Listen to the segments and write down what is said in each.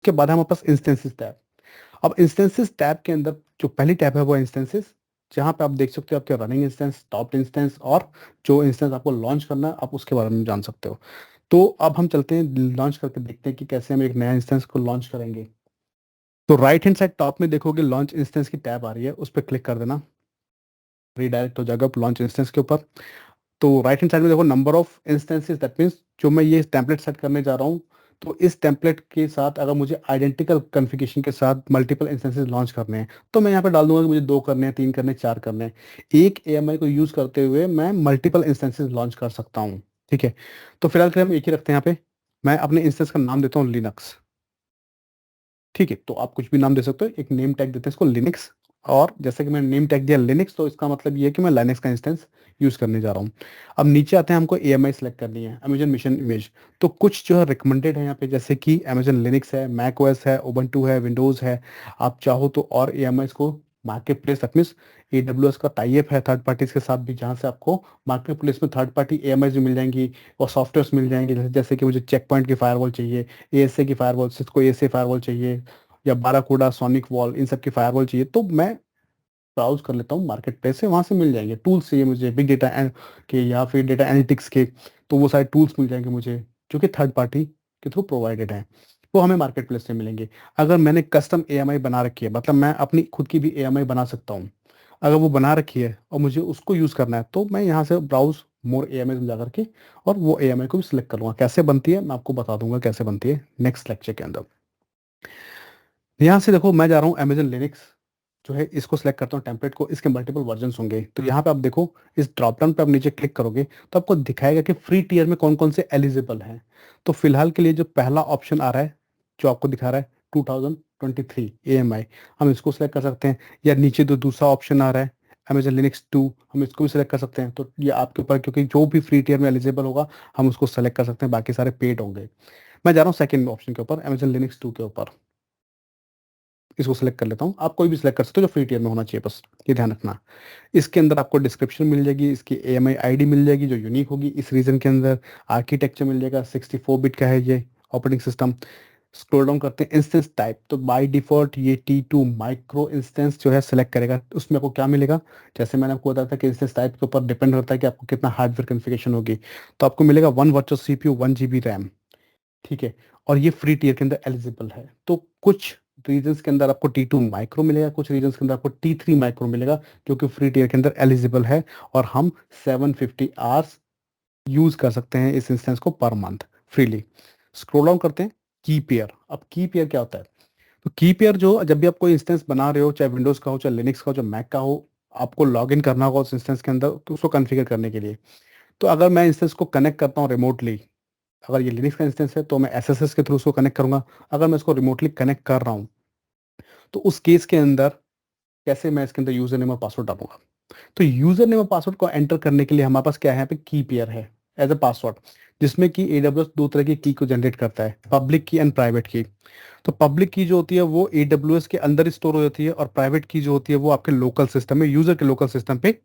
उसके बाद हमारे पास इंस्टेंसेस टैब। अब इंस्टेंसेस टैब के अंदर जो पहली टैब है वो इंस्टेंसेस, जहाँ पे आप देख सकते हो आपके रनिंग इंस्टेंस, टॉप इंस्टेंस और जो इंस्टेंस आपको लॉन्च करना है आप उसके बारे में जान सकते हो। तो अब हम चलते हैं लॉन्च करके देखते हैं कि कैसे हम एक नया इंस्टेंस को लॉन्च करेंगे। तो राइट हैंड साइड टॉप में देखोगे लॉन्च इंस्टेंस की टैब आ रही है, उस पर क्लिक कर देना, रीडायरेक्ट हो जाएगा लॉन्च इंस्टेंस के ऊपर। तो राइट हैंड साइड में देखो number of instances, that means जो मैं ये टेम्पलेट सेट करने जा रहा हूँ, तो इस टेम्पलेट के साथ अगर मुझे आइडेंटिकल कॉन्फ़िगरेशन के साथ मल्टीपल इंस्टेंसेस लॉन्च करने हैं तो मैं यहाँ पे डाल दूंगा कि मुझे 2 करने हैं, 3 करने हैं, 4 करने हैं। एक एएमआई को यूज़ करते हुए मैं मल्टीपल इंस्टेंसेस लॉन्च कर सकता हूँ। ठीक है, तो फिलहाल के लिए हम एक ही रखते हैं यहाँ पे। मैं अपने इंस्टेंस का नाम देता हूँ लिनक्स। ठीक है, तो आप कुछ भी नाम दे सकते हो, एक नेम टैग देते हैं इसको लिनक्स। और जैसे कि मैंने नेम टैग दिया लिनक्स, तो इसका मतलब ये है कि मैं लाइनक्स का इंस्टेंस यूज़ करने जा रहा हूँ। अब नीचे आते हैं, हमको एएमआई सेलेक्ट करनी है, अमेजन मिशन इमेज। तो कुछ जो है रिकमेंडेड है यहाँ पे, जैसे कि अमेजन लिनक्स है, मैक ओएस है, उबंटू है, विंडोज़ है। आप चाहो तो और एएमआई को market place that means AWS का टाइप है थर्ड पार्टीज के साथ भी, जहाँ से आपको मार्केट प्लेस में थर्ड पार्टी एएमआई भी मिल जाएंगी और सॉफ्टवेयर्स मिल जाएंगे। जैसे कि मुझे चेक पॉइंट की फायरवॉल चाहिए, एएसए की फायरवॉल, सिस्को एएसए फायरवॉल चाहिए, या बाराकूडा, सोनिक वॉल, इन सब की फायरवॉल चाहिए, तो मैं ब्राउज कर लेता हूँ मार्केट प्लेस से, वहाँ से मिल जाएंगे। टूल्स चाहिए मुझे बिग डेटा के या फिर डेटा एनालिटिक्स के, तो वो सारे टूल्स मिल जाएंगे मुझे, जो कि थर्ड पार्टी के थ्रू प्रोवाइडेड हैं, वो हमें मार्केट प्लेस से मिलेंगे। अगर मैंने कस्टम एएमआई बना रखी है, मतलब मैं अपनी खुद की भी एएमआई बना सकता हूँ, अगर वो बना रखी है और मुझे उसको यूज़ करना है, तो मैं यहाँ से ब्राउज मोर एएमआई में जा करके और वो एएमआई को भी सिलेक्ट कर लूँगा। कैसे बनती है मैं आपको बता दूंगा कैसे बनती है नेक्स्ट लेक्चर के अंदर। यहाँ से देखो मैं जा रहा हूँ अमेजन लिनक्स जो है, इसको सिलेक्ट करता हूँ टेम्पलेट को। इसके मल्टीपल वर्जन्स होंगे, तो यहाँ पे आप देखो इस ड्रॉप डाउन पे आप नीचे क्लिक करोगे तो आपको दिखाएगा कि फ्री टीयर में कौन कौन से एलिजिबल हैं। तो फिलहाल के लिए जो पहला ऑप्शन आ रहा है, जो आपको दिखा रहा है 2023 एएमआई, हम इसको सिलेक्ट कर सकते हैं। या नीचे जो दूसरा ऑप्शन आ रहा है अमेजन लिनक्स 2, हम इसको भी सिलेक्ट कर सकते हैं। तो ये आपके ऊपर, क्योंकि जो भी फ्री टीयर में एलिजिबल होगा हम उसको सेलेक्ट कर सकते हैं, बाकी सारे पेड होंगे। मैं जा रहा हूँ सेकंड ऑप्शन के ऊपर, अमेजन लिनक्स 2 के ऊपर, इसको सिलेक्ट कर लेता हूँ। आप कोई भी सिलेक्ट कर सकते हो जो फ्री टियर में होना चाहिए, बस ये ध्यान रखना। इसके अंदर आपको डिस्क्रिप्शन मिल जाएगी, इसकी एएमआई आईडी मिल जाएगी जो यूनिक होगी इस रीजन के अंदर। आर्किटेक्चर मिल जाएगा, 64 बिट का है ये ऑपरेटिंग सिस्टम। स्क्रॉल डाउन करते हैं, इंस्टेंस टाइप, तो बाय डिफॉल्ट ये T2 माइक्रो इंस्टेंस जो है सिलेक्ट करेगा। उसमें आपको क्या मिलेगा, जैसे मैंने आपको बताया था कि इंस्टेंस टाइप के ऊपर डिपेंड करता है कि आपको कितना हार्डवेयर कॉन्फ़िगरेशन होगी। तो आपको मिलेगा 1 वर्चुअल सीपीयू, 1 GB रैम। ठीक है, और ये फ्री टीयर के अंदर एलिजिबल है। तो कुछ रीजन्स के अंदर आपको T2 माइक्रो मिलेगा, कुछ रीजन्स के अंदर आपको T3 माइक्रो मिलेगा, जो कि फ्री टीयर के अंदर एलिजिबल है। और हम 750 आवर्स यूज कर सकते हैं इस इंस्टेंस को per month freely. Scroll down करते हैं, की पेयर। अब की पेयर क्या होता है, तो की पेयर जो जब भी आप कोई इंस्टेंस बना रहे हो, चाहे विंडोज का हो, चाहे लिनक्स का हो, चाहे मैक का हो, आपको लॉग इन करना होगा उस इंस्टेंस के अंदर, तो उसको कॉन्फ़िगर करने के लिए। तो अगर मैं इंस्टेंस को कनेक्ट करता हूँ रिमोटली, अगर ये लिनक्स का इंस्टेंस है तो मैं एसएसएस के थ्रू उसको कनेक्ट करूंगा। अगर मैं इसको रिमोटली कनेक्ट कर रहा हूँ तो उस केस के अंदर कैसे मैं इसके अंदर यूजर नेम और पासवर्ड डालूंगा। तो यूजर नेम और पासवर्ड को एंटर करने के लिए हमारे पास क्या है, यहाँ पे की पेयर है एज अ पासवर्ड, जिसमें कि AWS दो तरह की को जनरेट करता है, पब्लिक की एंड प्राइवेट की। तो पब्लिक की जो होती है वो AWS के अंदर स्टोर हो जाती है, और प्राइवेट की जो होती है वो आपके लोकल सिस्टम में, यूजर के लोकल सिस्टम पे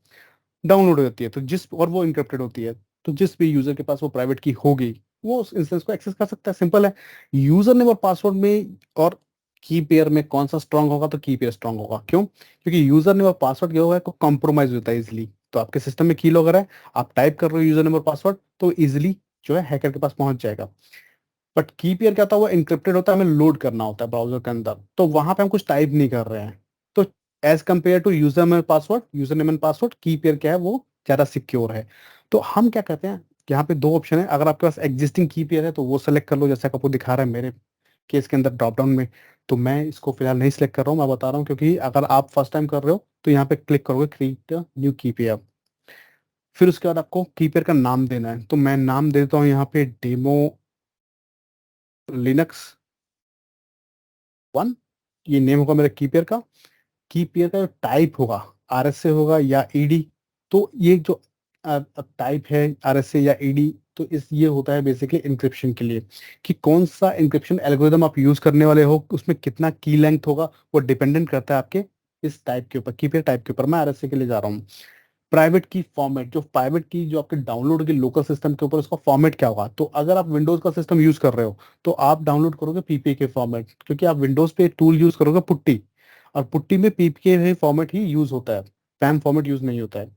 डाउनलोड हो जाती है। तो जिस और वो इनक्रिप्टेड होती है, तो जिस भी यूजर के पास वो प्राइवेट की होगी वो उस इंस्टेंस को एक्सेस कर सकता है। सिंपल है। यूजर नेम और पासवर्ड में और की पेयर में कौन सा स्ट्रांग होगा, तो की पेयर स्ट्रांग होगा। क्यों? क्योंकि यूजर नेम और पासवर्ड क्या होगा, कॉम्प्रोमाइज होता है इजिली। तो आपके सिस्टम में की लॉग है, आप टाइप कर रहे हो यूजर नेम और पासवर्ड, तो इजिली जो है हैकर के पास पहुंच जाएगा। बट की पेयर क्या होता है, वो इंक्रिप्टेड होता है, हमें लोड करना होता है ब्राउजर के अंदर, तो वहां पे हम कुछ टाइप नहीं कर रहे हैं। तो as compare to user name password, user name and password, की पेयर क्या है, वो ज्यादा सिक्योर है। तो हम क्या कहते हैं, यहाँ पे दो ऑप्शन है। अगर आपके पास एग्जिस्टिंग की पेयर है तो वो सेलेक्ट कर लो, जैसे आपको दिखा रहा है मेरे केस के अंदर ड्रॉप डाउन में। तो मैं इसको फिलहाल नहीं सिलेक्ट कर रहा हूँ, मैं बता रहा हूँ, क्योंकि अगर आप फर्स्ट टाइम कर रहे हो तो यहाँ पे क्लिक करोगे क्रिएट न्यू की पेयर। फिर उसके बाद आपको की पेयर का नाम देना है, तो मैं नाम देता हूँ यहाँ पे डेमो लिनक्स 1। ये नेम होगा मेरा कीपेयर का। कीपेयर का जो टाइप होगा, RSA होगा या ED। तो ये जो टाइप है RSA या ED, तो इस ये होता है बेसिकली इंक्रिप्शन के लिए, कि कौन सा इंक्रिप्शन एल्गोरिदम आप यूज करने वाले हो, उसमें कितना की लेंथ होगा, वो डिपेंडेंट करता है आपके इस टाइप के ऊपर, कीपेयर टाइप के ऊपर। मैं RSA के लिए जा रहा हूँ। प्राइवेट की फॉर्मेट, जो प्राइवेट की जो आपके डाउनलोड की लोकल सिस्टम के ऊपर उसका फॉर्मेट क्या होगा। तो अगर आप विंडोज का सिस्टम यूज कर रहे हो तो आप डाउनलोड करोगे पीपीके के फॉर्मेट, क्योंकि आप विंडोज पे टूल यूज करोगे पुट्टी, और पुट्टी में पीपीके फॉर्मेट ही यूज होता है, पैम फॉर्मेट यूज नहीं होता है।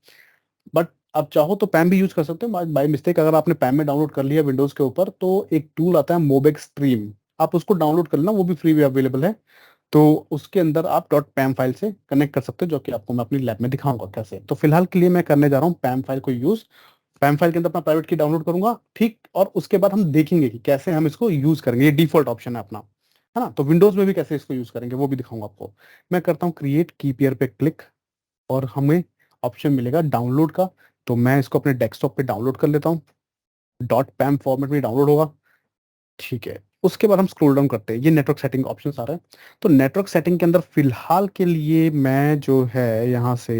बट आप चाहो तो पैम भी यूज कर सकते हो। बाय मिस्टेक अगर आपने पैम में डाउनलोड कर लिया विंडोज के ऊपर, तो एक टूल आता है मोबेक स्ट्रीम, आप उसको डाउनलोड कर लेना, वो भी फ्री में अवेलेबल है। तो उसके अंदर आप डॉट पैम फाइल से कनेक्ट कर सकते हो, जो कि आपको मैं अपनी लैब में दिखाऊंगा कैसे। तो फिलहाल के लिए मैं करने जा रहा हूँ पैम फाइल को यूज। पैम फाइल के अंदर अपना प्राइवेट की डाउनलोड करूंगा, ठीक, और उसके बाद हम देखेंगे कि कैसे हम इसको यूज करेंगे। ये डिफॉल्ट ऑप्शन है अपना, है ना। तो विंडोज में भी कैसे इसको यूज करेंगे वो भी दिखाऊंगा आपको। मैं करता हूँ क्रिएट कीपीयर पे क्लिक, और हमें ऑप्शन मिलेगा डाउनलोड का। तो मैं इसको अपने डेस्कटॉप पे डाउनलोड कर लेता हूँ, डॉट पैम फॉर्मेट में डाउनलोड होगा, ठीक है। उसके बाद हम स्क्रॉल डाउन करते हैं, ये नेटवर्क सेटिंग ऑप्शन आ रहा है। तो नेटवर्क सेटिंग के अंदर फिलहाल के लिए मैं जो है यहाँ से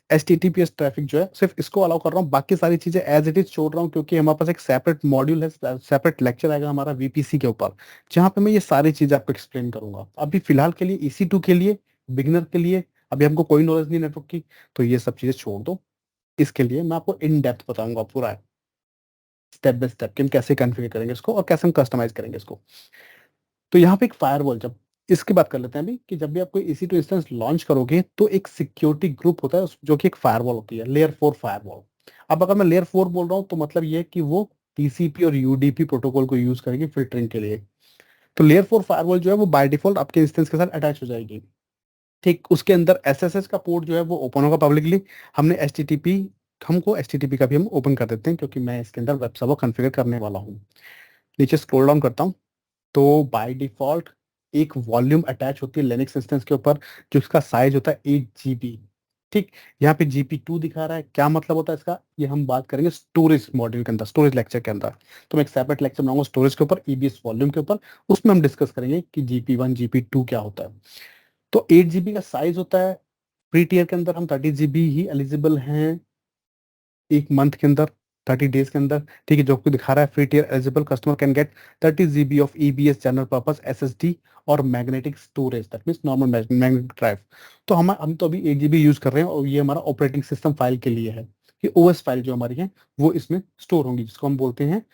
H T T P S traffic जो है सिर्फ इसको अलाउ कर रहा हूँ, बाकी सारी चीजें एज इट इज छोड़ रहा हूँ, क्योंकि हमारे पास एक सेपरेट मॉड्यूल है, सेपरेट लेक्चर आएगा हमारा वीपीसी के ऊपर, जहाँ पे मैं ये सारी चीजें आपको एक्सप्लेन करूंगा। अभी फिलहाल के लिए EC2 के लिए, बिगिनर के लिए, अभी हमको कोई नॉलेज नहीं नेटवर्क की, तो ये सब चीजें छोड़ दो। इसके लिए मैं आपको इन डेप्थ बताऊंगा पूरा स्टेप बाय स्टेप कि हम कैसे कॉन्फ़िगर करेंगे इसको और कैसे हम कस्टमाइज करेंगे इसको। तो यहाँ पे एक फायरवॉल, जब इसकी बात कर लेते हैं अभी, कि जब भी आप कोई EC2 इंस्टेंस लॉन्च करोगे तो एक सिक्योरिटी ग्रुप होता है जो कि एक फायरवॉल होती है, लेयर 4 फायरवॉल। अब अगर मैं लेयर 4 बोल रहा हूँ तो मतलब ये है कि वो TCP और UDP प्रोटोकॉल को यूज करेगी फिल्टरिंग के लिए। तो लेयर 4 फायरवॉल जो है वो बाय डिफॉल्ट आपके इंस्टेंस के साथ अटैच हो जाएगी, ठीक। उसके अंदर SSH का पोर्ट जो है वो ओपन होगा पब्लिकली। हमने HTTP, हमको HTTP का भी हम ओपन कर देते हैं, क्योंकि मैं इसके अंदर वेब सर्वर कॉन्फ़िगर करने वाला हूँ। नीचे स्क्रॉल डाउन करता हूँ, तो बाय डिफॉल्ट एक वॉल्यूम अटैच होती है लिनक्स इंस्टेंस के ऊपर, जिसका साइज होता है 8 GB, ठीक। यहाँ पे GP2 दिखा रहा है, क्या मतलब होता है इसका, ये हम बात करेंगे स्टोरेज मॉड्यूल के अंदर, स्टोरेज लेक्चर के अंदर। तो मैं एक सेपरेट लेक्चर बनाऊंगा स्टोरेज के ऊपर, EBS वॉल्यूम के ऊपर, उसमें हम डिस्कस करेंगे कि GP1 GP2 क्या होता है। तो 8 GB का साइज होता है। फ्री टीयर के अंदर हम 30 GB ही एलिजिबल हैं एक मंथ के अंदर, 30 डेज के अंदर, ठीक है। जो आपको दिखा रहा है free tier eligible customer can get 30 GB of EBS general purpose SSD और magnetic storage, that means normal magnetic drive. तो हम तो अभी 8 GB यूज कर रहे हैं, और ये हमारा ऑपरेटिंग सिस्टम फाइल के लिए है। ये OS फाइल जो हमारी है वो इसमें स्टोर होंगी, जिसको हम बोलते हैं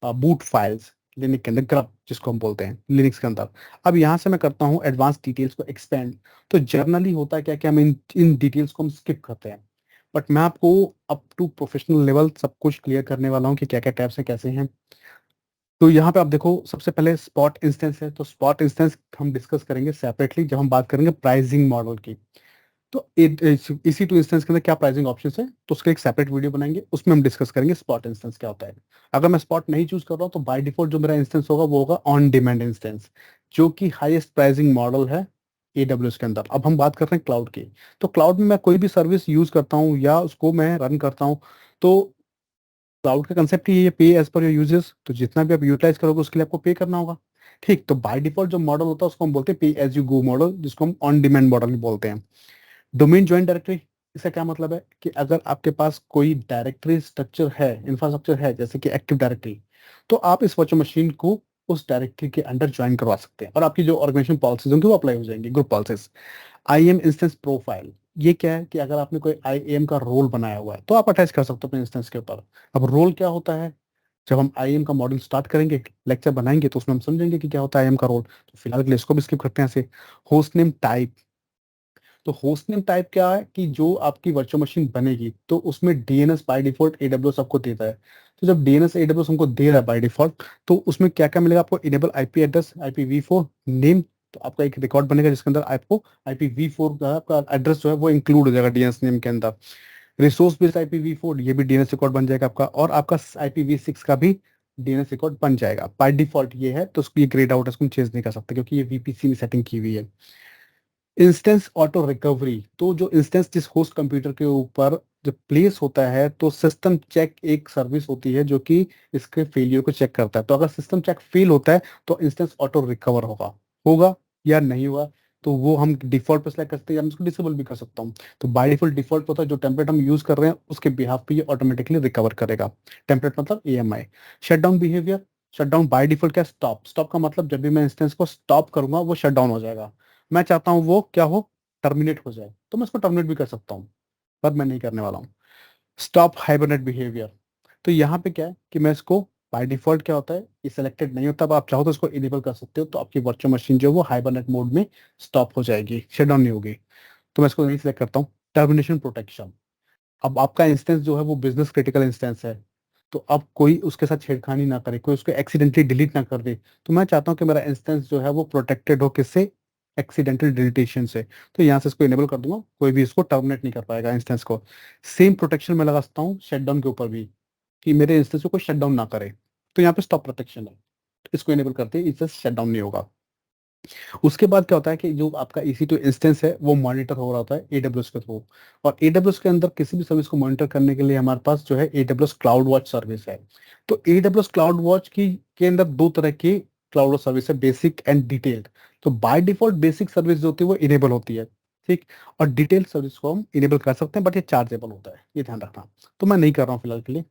बूट फाइल्स, लिनक्स के अंदर ग्रब जिसको हम बोलते हैं लिनक्स के अंदर। अब यहाँ से मैं करता हूँ एडवांस डिटेल्स को एक्सपेंड। तो जर्नली होता है क्या कि हम इन डिटेल्स को हम स्किप करते हैं, बट मैं आपको अप टू प्रोफेशनल लेवल सब कुछ क्लियर करने वाला हूँ कि क्या क्या टैब्स हैं कैसे हैं। तो यहाँ पे आप देखो, सबसे पहले स्पॉट इंस्टेंस है, तो स्पॉट इंस्टेंस हम डिस्कस करेंगे सेपरेटली जब हम बात करेंगे प्राइसिंग मॉडल की। तो EC2 इंस्टेंस के अंदर क्या प्राइसिंग ऑप्शंस है, तो उसका एक सेपरेट वीडियो बनाएंगे, उसमें हम डिस्कस करेंगे स्पॉट इंस्टेंस क्या होता है। अगर मैं स्पॉट नहीं चूज कर रहा हूँ तो बाय डिफॉल्ट जो मेरा इंस्टेंस होगा वो होगा ऑन डिमांड इंस्टेंस, जो कि हाईएस्ट प्राइसिंग मॉडल है AWS के अंदर। अब हम बात कर रहे हैं क्लाउड की। तो क्लाउड में मैं कोई भी सर्विस यूज करता हूँ या उसको मैं रन करता हूँ, तो क्लाउड का कंसेप्ट ही है पे एज पर योर यूजेस। तो जितना भी आप यूटिलाइज करोगे उसके लिए आपको पे करना होगा, ठीक। तो बाय डिफॉल्ट जो मॉडल होता है उसको हम बोलते हैं पे एज यू गो मॉडल, जिसको हम ऑन डिमांड मॉडल भी बोलते हैं। डोमेन ज्वाइन डायरेक्टरी, इसका क्या मतलब है कि अगर आपके पास कोई डायरेक्टरी स्ट्रक्चर है, इंफ्रास्ट्रक्चर है, जैसे कि एक्टिव डायरेक्टरी, तो आप इस वर्चुअल मशीन को उस डायरेक्टरी के अंडर ज्वाइन करवा सकते हैं, और आपकी जो ऑर्गेनाइजेशन पॉलिसीज होंगी वो अप्लाई हो जाएंगी, group policies. IAM instance profile, ये क्या है कि अगर आपने कोई IAM का रोल बनाया हुआ है तो आप अटैच कर सकते हो अपने इंस्टेंस के ऊपर। अब रोल क्या होता है, जब हम IAM का मॉड्यूल स्टार्ट करेंगे, लेक्चर बनाएंगे, तो उसमें हम समझेंगे कि क्या होता है IAM का रोल। तो फिलहाल के लिए इसको भी स्किप करते हैं ऐसे। होस्ट नेम टाइप, तो होस्टनेम टाइप क्या है कि जो आपकी वर्चुअल मशीन बनेगी तो उसमें DNS बाय डिफॉल्ट AWS आपको देता है। तो जब DNS AWS हमको दे रहा है बाय डिफॉल्ट, तो उसमें क्या क्या मिलेगा आपको, enable IP address, IPv4 name. तो आपका एक रिकॉर्ड बनेगा जिसके अंदर आपको IPv4 का आपका एड्रेस जो है वो इंक्लूड हो जाएगा DNS नेम के अंदर। रिसोर्स बेस्ड IPv4, ये भी DNS रिकॉर्ड बन जाएगा आपका, और आपका IPv6 का भी DNS रिकॉर्ड बन जाएगा बाय डिफॉल्ट। ये है तो उसको ये ग्रेड आउट है, इसको हम चेंज नहीं कर सकते क्योंकि ये VPC में सेटिंग की हुई है। इंस्टेंस ऑटो रिकवरी, तो जो इंस्टेंस जिस होस्ट कंप्यूटर के ऊपर जब प्लेस होता है तो सिस्टम चेक एक सर्विस होती है जो कि इसके फेलियर को चेक करता है। तो अगर सिस्टम चेक फेल होता है तो इंस्टेंस ऑटो रिकवर होगा, होगा या नहीं हुआ, तो वो हम डिफॉल्ट पे सेलेक्ट करते हैं, हम इसको डिसेबल भी कर सकता हूँ। तो बाय डिफॉल्ट डिफॉल्ट होता है जो टेम्पलेट हम यूज कर रहे हैं उसके बिहाफ पे ये ऑटोमेटिकली रिकवर करेगा। टेम्पलेट मतलब AMI। Shut down behaviour, shut down by default क्या, स्टॉप। स्टॉप का मतलब जब भी मैं इंस्टेंस को स्टॉप करूंगा वो शट डाउन हो जाएगा। मैं चाहता हूँ वो क्या हो, टर्मिनेट हो जाए, तो मैं इसको टर्मिनेट भी कर सकता हूँ। पर मैं नहीं करने वाला हूँ। स्टॉप हाइबरनेट बिहेवियर, तो यहाँ पे क्या है कि मैं इसको बाय डिफ़ॉल्ट क्या होता है, ये सिलेक्टेड नहीं होता, अब आप चाहो तो इसको इनेबल कर सकते हो, तो आपकी वर्चुअल मशीन जो है वो हाइबरनेट मोड में स्टॉप हो जाएगी, शट डाउन नहीं होगी। तो मैं इसको नहीं सिलेक्ट करता हूँ। टर्मिनेशन प्रोटेक्शन, अब आपका इंस्टेंस जो है वो बिज़नेस क्रिटिकल इंस्टेंस है, तो अब कोई उसके साथ छेड़खानी ना करे, कोई उसको एक्सीडेंटली डिलीट ना कर दे। तो मैं चाहता हूँ कि मेरा इंस्टेंस जो है वो प्रोटेक्टेड हो, किससे? एक्सीडेंटल डिलीटेशन से। तो यहाँ से इसको इनेबल कर दूँगा, कोई भी इसको टर्मिनेट नहीं कर पाएगा इंस्टेंस को। सेम प्रोटेक्शन मैं लगा सकता हूँ शटडाउन के ऊपर भी, कि मेरे इंस्टेंस को कोई शटडाउन ना करे। तो यहाँ पे स्टॉप प्रोटेक्शन है, इसको इनेबल करते ही इंस्टेंस शटडाउन नहीं होगा। उसके बाद क्या होता है कि जो आपका EC2 इंस्टेंस है वो मॉनिटर हो रहा होता है AWS के थ्रू, और AWS के अंदर किसी भी सर्विस को मॉनिटर करने के लिए हमारे पास जो है AWS क्लाउड वॉच सर्विस है। तो AWS क्लाउड वॉच की के अंदर दो तरह की क्लाउड वॉच सर्विस है, बेसिक एंड डिटेल्ड। तो बाय डिफॉल्ट बेसिक सर्विस जो होती है वो इनेबल होती है, ठीक, और डिटेल सर्विस को हम इनेबल कर सकते हैं, बट ये चार्जेबल होता है, ये ध्यान रखना। तो मैं नहीं कर रहा हूँ फिलहाल के लिए।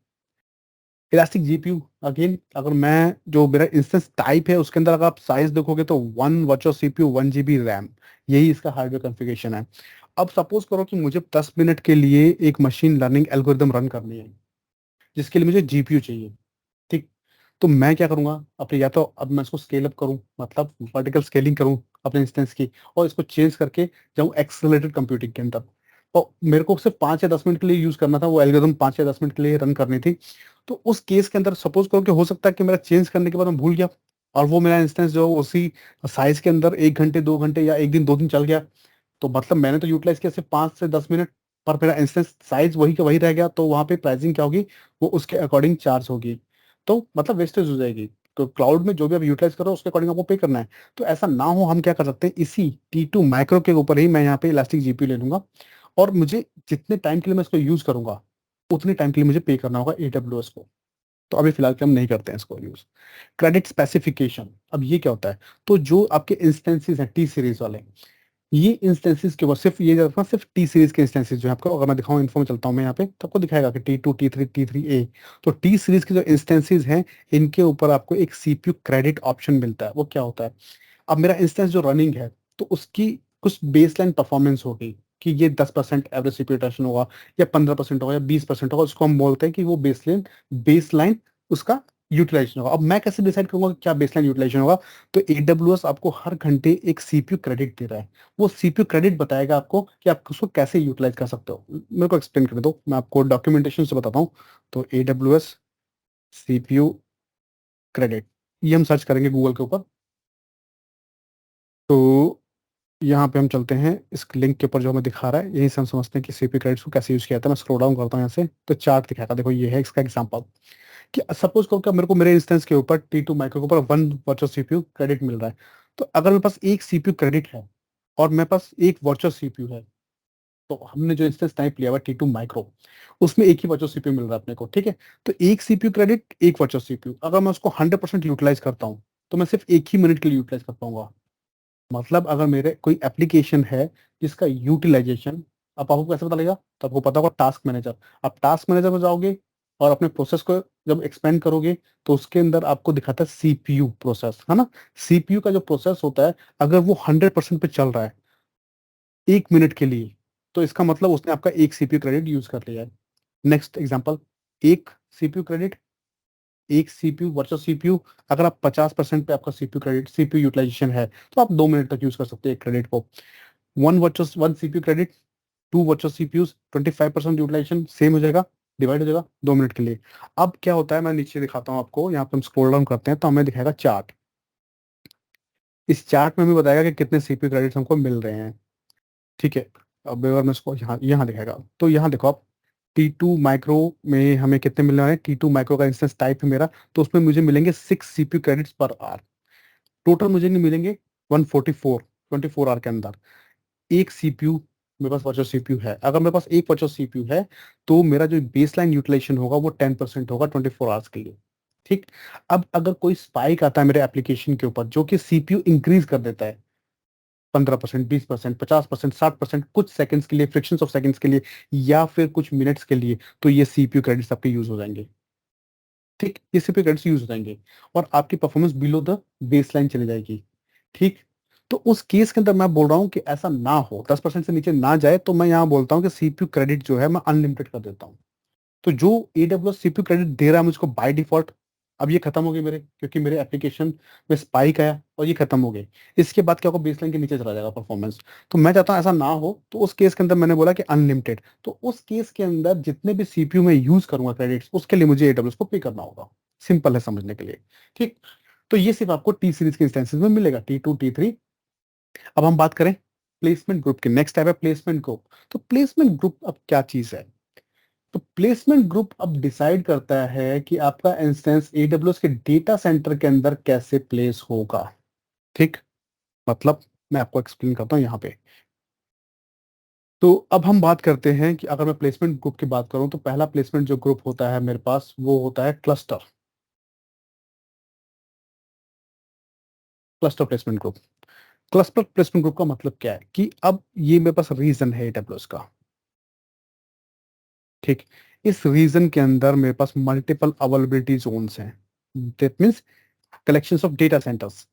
इलास्टिक जीपीयू, अगेन अगर मैं जो मेरा इंस्टेंस टाइप है उसके अंदर अगर आप साइज देखोगे तो 1 वर्चुअल सीपीयू 1 GB रैम, यही इसका हार्डवेयर कॉन्फ़िगरेशन है। अब सपोज करो कि मुझे 10 मिनट के लिए एक मशीन लर्निंग एल्गोरिदम रन करनी है, जिसके लिए मुझे जीपीयू चाहिए, ठीक। तो मैं क्या करूँगा, अपने या तो अब मैं इसको स्केल अप करूँ, मतलब वर्टिकल स्केलिंग करूँ अपने इंस्टेंस की, और इसको चेंज करके जाऊँ एक्सेलरेटेड कंप्यूटिंग के अंदर। और मेरे को सिर्फ 5 या 10 मिनट के लिए यूज़ करना था, वो एल्गोरिदम 5 या 10 मिनट के लिए रन करनी थी। तो उस केस के अंदर सपोज करो कि हो सकता है कि मेरा चेंज करने के बाद मैं भूल गया, और वो मेरा इंस्टेंस जो है उसी साइज़ के अंदर 1 घंटे, 2 घंटे या 1 दिन, 2 दिन चल गया। तो मतलब मैंने तो यूटिलाइज़ किया सिर्फ 5 से 10 मिनट, पर मेरा इंस्टेंस साइज़ वही का वही रह गया, तो वहाँ पे प्राइसिंग क्या होगी, वो उसके अकॉर्डिंग चार्ज होगी। तो मतलब वेस्टेज हो जाएगी। तो क्लाउड में जो भी आप यूटिलाइज़ कर रहे हो उसके अकॉर्डिंग आपको पे करना है। तो ऐसा ना हो, हम क्या कर सकते हैं, इसी T2 माइक्रो के ऊपर ही मैं यहाँ पे इलास्टिक जीपीयू ले लूँगा, और मुझे जितने टाइम के लिए मैं इसको यूज़ करूँगा, उतने टाइम के लिए मुझे पे करना होगा AWS को। तो अभी फिलहाल के हम नहीं करते हैं इसको यूज़। क्रेडिट स्पेसिफिकेशन, अब ये क्या होता है? तो जो आपके इंस्टेंसेस हैं टी सीरीज़ वाले, ये इंस्टेंसेस के ऊपर सिर्फ ये जो है सिर्फ टी सीरीज के इंस्टेंसेस जो है आपको, अगर मैं दिखाऊं इन्फो में चलता हूं मैं यहाँ पे, तो आपको दिखाएगा कि T2 T3 T3A। तो टी सीरीज के जो इंस्टेंसेस हैं, इनके ऊपर आपको एक CPU क्रेडिट ऑप्शन मिलता है। वो क्या होता है, अब मेरा इंस्टेंस जो रनिंग है, तो उसकी कुछ बेसलाइन परफॉर्मेंस होगी, कि ये 10% एवरेज सीपीयू यूटिलाइजेशन होगा, या 15% होगा, या 20% होगा, उसको हम बोलते हैं कि वो बेसलाइन बेसलाइन उसका यूटिलाइजेशन होगा। अब मैं कैसे डिसाइड करूंगा कि क्या बेसलाइन यूटिलाइजेशन होगा? तो AWS आपको हर घंटे एक CPU क्रेडिट दे रहा है, वो CPU क्रेडिट बताएगा आपको कि आप उसको कैसे यूटिलाइज कर सकते हो। मेरे को एक्सप्लेन कर दो, मैं आपको डॉक्यूमेंटेशन से बताता हूँ। तो AWS CPU क्रेडिट, ये हम सर्च करेंगे गूगल के ऊपर। तो यहाँ पे हम चलते हैं इस लिंक के ऊपर जो हमें दिखा रहा है, यहीं से हम समझते हैं कि सीपी क्रेडिट्स को कैसे यूज किया जाता है। मैं स्क्रॉल डाउन करता हूँ यहाँ से, तो चार्ट दिखाएगा, देखो ये है इसका एग्जांपल। कि सपोज करो कि मेरे को मेरे इंस्टेंस के ऊपर T2 माइक्रो के ऊपर 1 वर्चुअल सीपीयू क्रेडिट मिल रहा है। तो अगर मेरे पास एक सीपीयू क्रेडिट है, और मेरे पास एक वर्चुअल सीपीयू है, तो हमने जो इंस्टेंस टाइप लिया हुआ T2 माइक्रो, उसमें एक ही वर्चुअल सीपीयू मिल रहा है अपने को, ठीक है। तो एक सीपीयू क्रेडिट, एक वर्चुअल सीपीयू, अगर मैं उसको 100% यूटिलाइज करता हूँ, तो मैं सिर्फ एक ही मिनट के लिए यूटिलाइज कर पाऊंगा। मतलब अगर मेरे कोई एप्लीकेशन है जिसका यूटिलाइजेशन, अब आपको कैसे पता लगेगा, तो आपको पता होगा टास्क मैनेजर। आप टास्क मैनेजर में जाओगे और अपने प्रोसेस को जब एक्सपेंड करोगे, तो उसके अंदर आपको दिखाता है CPU प्रोसेस, है ना। CPU का जो प्रोसेस होता है, अगर वो 100% पे चल रहा है 1 मिनट के लिए, तो इसका मतलब उसने आपका एक CPU क्रेडिट यूज कर लिया है। नेक्स्ट एग्जाम्पल, एक CPU क्रेडिट, एक सीपीयू वर्चुअल सीपीयू, अगर आप 50% पे आपका सीपीयू क्रेडिट सीपीयू यूटिलाइजेशन है, तो आप 2 मिनट तक यूज कर सकते हैं एक क्रेडिट को। One CPU credit, two virtual CPUs, 25% utilisation, same हो जाएगा, डिवाइड हो जाएगा 2 मिनट के लिए। अब क्या होता है, मैं नीचे दिखाता हूँ आपको, यहाँ पे हम स्क्रॉल डाउन करते हैं तो हमें दिखाएगा चार्ट। इस चार्ट में भी बताएगा कि कितने सीपीयू क्रेडिट्स हमको मिल रहे हैं, ठीक है। अब अगर मैं इसको यहाँ यहाँ दिखाएगा, तो यहाँ देखो आप, T2 माइक्रो में हमें कितने मिलने वाले हैं, T2 माइक्रो का इंस्टेंस टाइप है मेरा, तो उसमें मुझे मिलेंगे 6 CPU credits per hour. Total मुझे नहीं मिलेंगे 144, 24 आवर के अंदर। एक सीपीयू मेरे पास वर्चुअल सीपीयू है, अगर मेरे पास एक वर्चुअल सीपीयू है, तो मेरा जो बेसलाइन यूटिलाइजेशन होगा वो 10% होगा 24 आवर्स के लिए, ठीक। अब अगर कोई स्पाइक आता है मेरे एप्लीकेशन के ऊपर जो कि सीपीयू इंक्रीज कर देता है 15%, 20%, 50%, 60%, कुछ सेकंड्स के लिए, फ्रिक्शन ऑफ सेकंड्स के लिए, या फिर कुछ मिनट्स के लिए, तो ये सीपीयू क्रेडिट्स आपके यूज हो जाएंगे, ठीक। ये सीपीयू क्रेडिट्स यूज हो जाएंगे, और आपकी परफॉर्मेंस बिलो द बेसलाइन चली जाएगी, ठीक। तो उस केस के अंदर मैं बोल रहा हूँ कि ऐसा ना हो, 10% से नीचे ना जाए, तो मैं यहाँ बोलता हूँ कि सीपीयू क्रेडिट जो है मैं अनलिमिटेड कर देता हूँ। तो जो एडब्ल्यूएस सीपीयू क्रेडिट दे रहा है मुझको बाय डिफ़ॉल्ट, अब ये खत्म हो गए मेरे, क्योंकि मेरे एप्लीकेशन में स्पाइक आया और ये खत्म हो गए। इसके बाद क्या होगा, बेसलाइन के नीचे चला जाएगा परफॉर्मेंस। तो मैं चाहता हूँ ऐसा ना हो, तो उस केस के अंदर मैंने बोला कि अनलिमिटेड। तो उस केस के अंदर जितने भी सीपीयू मैं यूज़ करूँगा क्रेडिट्स, उसके लिए मुझे एडब्ल्यूएस को पे करना होगा। सिंपल है समझने के लिए, ठीक? तो ये सिर्फ़ आपको टी सीरीज़ के इंस्टेंसेस में मिलेगा, T2, T3। अब हम बात करें प्लेसमेंट ग्रुप की, नेक्स्ट टाइप है प्लेसमेंट ग्रुप। तो प्लेसमेंट ग्रुप अब क्या चीज़ है? तो प्लेसमेंट ग्रुप अब डिसाइड करता है कि आपका इंस्टेंस एडब्ल्यूएस के डेटा सेंटर के अंदर कैसे प्लेस होगा, ठीक? मतलब मैं आपको एक्सप्लेन करता हूँ यहाँ पे। तो अब हम बात करते हैं कि अगर मैं प्लेसमेंट ग्रुप की बात करूँ, तो पहला प्लेसमेंट जो ग्रुप होता है मेरे पास, वो होता है cluster, cluster placement group. Cluster placement group का मतलब क्या है कि अब ये मेरे पास रीजन है एडब्ल्यूएस का, ठीक? इस रीजन के अंदर मेरे पास मल्टीपल अवेलेबिलिटी ज़ोन्स हैं। That means collections of data centres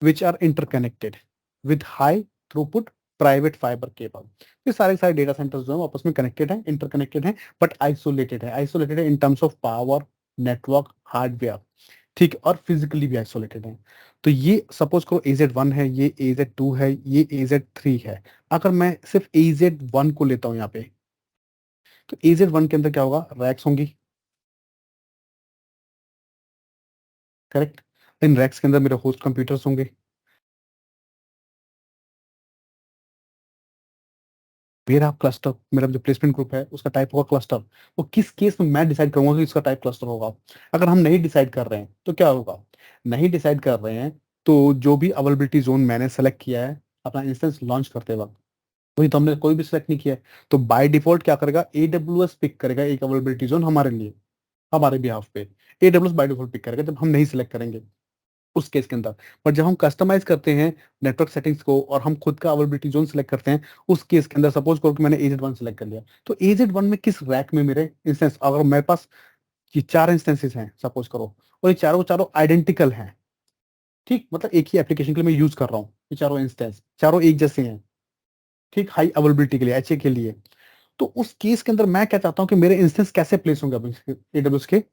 which are interconnected with high throughput private fibre cable. ये सारे के सारे डेटा सेंटर्स जो हैं वो आपस में कनेक्टेड हैं, इंटरकनेक्टेड हैं, बट आइसोलेटेड है। आइसोलेटेड है in terms of power, network, hardware, ठीक? और फिजिकली भी आइसोलेटेड हैं। तो ये सपोज करो AZ1 है, ये AZ2 है, ये AZ3 है। अगर मैं सिर्फ AZ1 को लेता हूँ यहाँ पे, तो AZ1 के अंदर क्या होगा, रैक्स होंगी, करेक्ट? इन रैक्स के अंदर मेरे होस्ट कंप्यूटर्स होंगे। मेरा क्लस्टर, मेरा जो प्लेसमेंट ग्रुप है उसका टाइप होगा क्लस्टर। वो किस केस में मैं डिसाइड करूंगा कि इसका टाइप क्लस्टर होगा। अगर हम नहीं डिसाइड कर रहे हैं तो क्या होगा, नहीं डिसाइड कर रहे हैं तो जो भी अवेलेबिलिटी जोन मैंने सेलेक्ट किया है अपना इंस्टेंस लॉन्च करते वक्त, वही तो हमने कोई भी सिलेक्ट नहीं किया है। तो बाय डिफॉल्ट क्या करेगा, एडब्ल्यूएस पिक करेगा एक अवेलेबिलिटी जोन हमारे लिए, हमारे बिहाफ पे। एडब्ल्यूएस बाय डिफॉल्ट पिक करेगा जब हम नहीं सिलेक्ट करेंगे उस केस के अंदर। बट जब हम कस्टमाइज़ करते हैं नेटवर्क सेटिंग्स को और हम खुद का अवेलेबिलिटी ज़ोन सेलेक्ट करते हैं, उस केस के अंदर सपोज़ करो कि मैंने AZ1 सेलेक्ट कर लिया, तो AZ1 में किस रैक में मेरे इंस्टेंस, अगर मेरे पास ये 4 इंस्टेंसेस हैं सपोज़ करो, और ये चारों चारों आइडेंटिकल हैं, ठीक? मतलब एक ही एप्लीकेशन के लिए मैं यूज़ कर रहा हूँ, ये चारों इंस्टेंस, चारों एक जैसे हैं, ठीक? हाई अवेलेबिलिटी के लिए, एचए के लिए। तो उस केस के अंदर मैं क्या चाहता हूँ कि मेरे इंस्टेंस कैसे प्लेस होंगे अब AWS के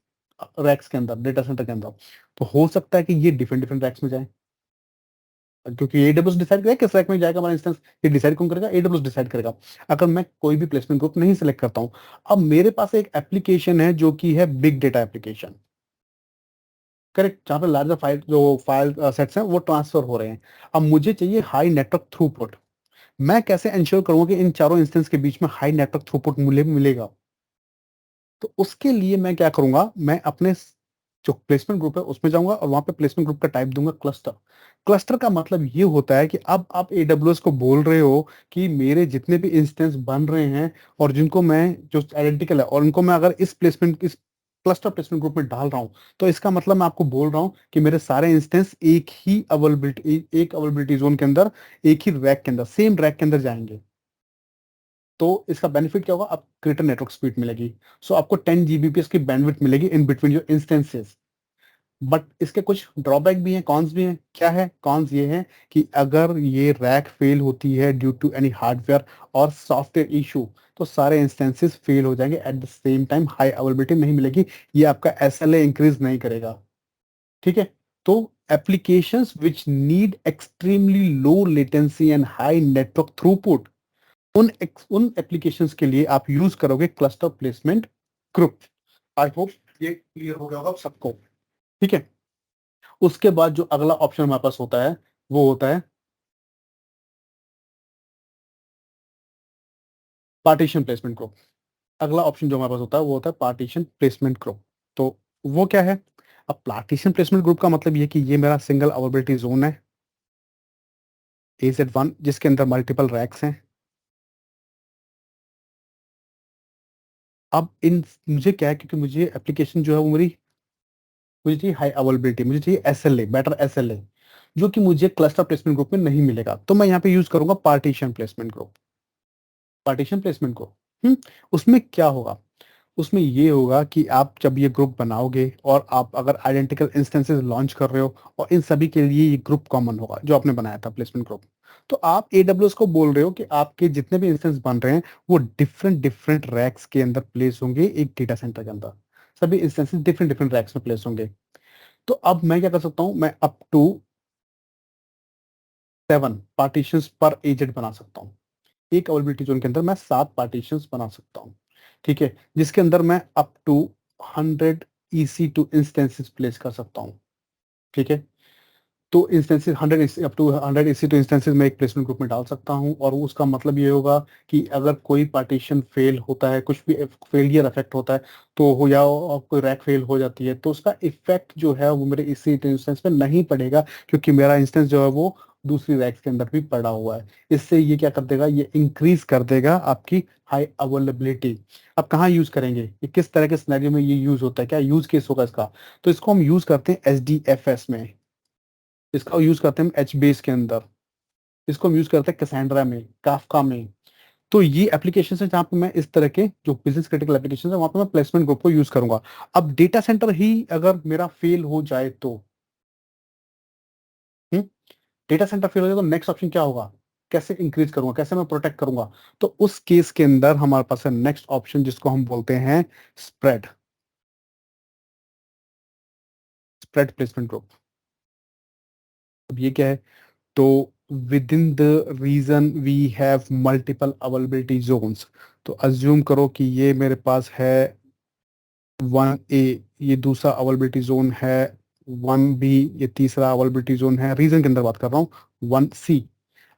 रैक्स के अंदर, डेटा सेंटर के अंदर। तो हो सकता है कि ये डिफरेंट डिफरेंट रैक्स में जाएँ। क्योंकि एडब्ल्यूएस डिसाइड करेगा किस रैक में जाएगा हमारा इंस्टेंस, ये डिसाइड कौन करेगा, एडब्ल्यूएस डिसाइड करेगा। अगर मैं कोई भी प्लेसमेंट ग्रुप नहीं सिलेक्ट करता हूँ, अब मेरे पास एक एप्लीकेशन है जो कि है बिग डेटा एप्लीकेशन, करेक्ट? जहाँ पे लार्जर फाइल सेट्स हैं वो ट्रांसफर हो रहे हैं। अब मुझे चाहिए हाई नेटवर्क थ्रूपुट। मैं कैसे एंश्योर करूंगा कि इन चारों इंस्टेंस के बीच में हाई नेटवर्क थ्रूपुट मिलेगा? तो उसके लिए मैं क्या करूँगा, मैं अपने जो प्लेसमेंट ग्रुप है उसमें जाऊँगा और वहाँ पे प्लेसमेंट ग्रुप का टाइप दूँगा क्लस्टर। क्लस्टर का मतलब ये होता है कि अब आप एडब्ल्यूएस को बोल रहे हो कि मेरे जितने भी इंस्टेंस बन रहे हैं और जिनको मैं जो आइडेंटिकल है और उनको मैं अगर इस क्लस्टर प्लेसमेंट ग्रुप में डाल रहा हूँ, तो इसका मतलब मैं आपको बोल रहा हूँ कि मेरे सारे इंस्टेंस एक अवेलेबिलिटी ज़ोन के अंदर, एक ही रैक के अंदर, सेम रैक के अंदर जाएँगे। तो इसका बेनिफिट क्या होगा, आपको ग्रेटर नेटवर्क स्पीड मिलेगी। सो आपको 10 जीबीपीएस की बैंडविड्थ मिलेगी in between your instances. But इसके कुछ ड्रॉबैक भी हैं, कॉन्स भी हैं। क्या है कॉन्स? ये हैं कि अगर ये रैक फेल होती है ड्यू टू एनी हार्डवेयर और सॉफ्टवेयर इशू, तो सारे इंस्टेंसेस फेल हो जाएंगे at the same time, high availability नहीं मिलेगी, ये आपका एसएलए इंक्रीज नहीं करेगा, ठीक है? तो applications which need extremely low latency and high network throughput, उन एप्लीकेशंस के लिए आप यूज करोगे cluster placement group. I hope ये क्लियर हो गया होगा आप सबको, ठीक है? उसके बाद जो अगला ऑप्शन हमारे पास होता है वो होता है पार्टीशन प्लेसमेंट ग्रुप। अगला ऑप्शन जो हमारे पास होता है वो होता है पार्टीशन प्लेसमेंट ग्रुप। तो वो क्या है? अब पार्टीशन प्लेसमेंट ग्रुप का मतलब ये कि ये मेरा सिंगल अवेलेबिलिटी जोन है, AZ1, जिसके अंदर मल्टीपल रैक्स हैं। अब इन मुझे क्या है, क्योंकि मुझे एप्लीकेशन जो है वो मुझे चाहिए हाई अवेलेबिलिटी, मुझे चाहिए एसएलए, बेटर एसएलए, जो कि मुझे क्लस्टर प्लेसमेंट ग्रुप में नहीं मिलेगा। तो मैं यहाँ पे यूज करूंगा partition placement group. Partition placement group, उसमें क्या होगा, उसमें ये होगा कि आप जब ये ग्रुप बनाओगे और आप अगर आइडेंटिकल इंस्टेंसेस लॉन्च कर रहे हो और इन सभी के लिए ये ग्रुप कॉमन होगा जो आपने बनाया था प्लेसमेंट ग्रुप, तो आप एडब्ल्यूएस को बोल रहे हो कि आपके जितने भी इंस्टेंस बन रहे हैं वो डिफरेंट डिफरेंट रैक्स के अंदर प्लेस होंगे एक डेटा सेंटर के अंदर। सभी इंस्टेंसेस डिफरेंट डिफरेंट रैक्स में प्लेस होंगे। तो अब मैं क्या कर सकता हूँ, मैं अप टू 7 पार्टीशंस पर एजेंट बना सकता हूँ। एक अवेलेबिलिटी जोन के अंदर मैं 7 पार्टीशंस बना सकता हूँ। ठीक है, जिसके अंदर मैं up to 100 EC2 instances place कर सकता हूँ। ठीक है, तो instances 100 up to 100 EC2 instances मैं एक प्लेसमेंट ग्रुप में डाल सकता हूँ, और उसका मतलब ये होगा कि अगर कोई पार्टीशन फेल होता है, कुछ भी फेलियर इफेक्ट होता है, तो हो या कोई रैक फेल हो जाती है, तो उसका इफेक्ट जो है वो मेरे इसी इंस्टेंस पे नहीं पड़ेगा, क्योंकि मेरा इंस्टेंस जो है वो दूसरी रैक्स के अंदर भी पड़ा हुआ है। इससे ये क्या कर देगा, ये इंक्रीज कर देगा आपकी हाई अवेलेबिलिटी। अब कहाँ यूज करेंगे, ये किस तरह के सिनेरियो में ये यूज होता है, क्या यूज केस होगा इसका? तो इसको हम यूज करते हैं SDFS में, इसका यूज करते हैं हम एच बेस के अंदर, इसको हम यूज करते हैं कैसेंड्रा में, काफका में। तो ये एप्लीकेशन है जहाँ पे मैं इस तरह के जो बिजनेस क्रिटिकल एप्लीकेशन है वहां पे मैं प्लेसमेंट ग्रुप को यूज करूंगा। अब डेटा सेंटर ही अगर मेरा फेल हो जाए तो, डेटा सेंटर फेल हो जाए तो नेक्स्ट ऑप्शन क्या होगा, कैसे इंक्रीज करूंगा, कैसे मैं प्रोटेक्ट करूंगा? तो उस केस के अंदर हमारे पास है नेक्स्ट ऑप्शन जिसको हम बोलते हैं स्प्रेड, स्प्रेड प्लेसमेंट ग्रुप। अब ये क्या है, तो within the region we have multiple availability zones. तो अज्यूम करो कि ये मेरे पास है 1A, ये दूसरा अवेलेबिलिटी जोन है 1B, ये तीसरा अवेलेबिलिटी जोन है, रीजन के अंदर बात कर रहा हूँ 1C।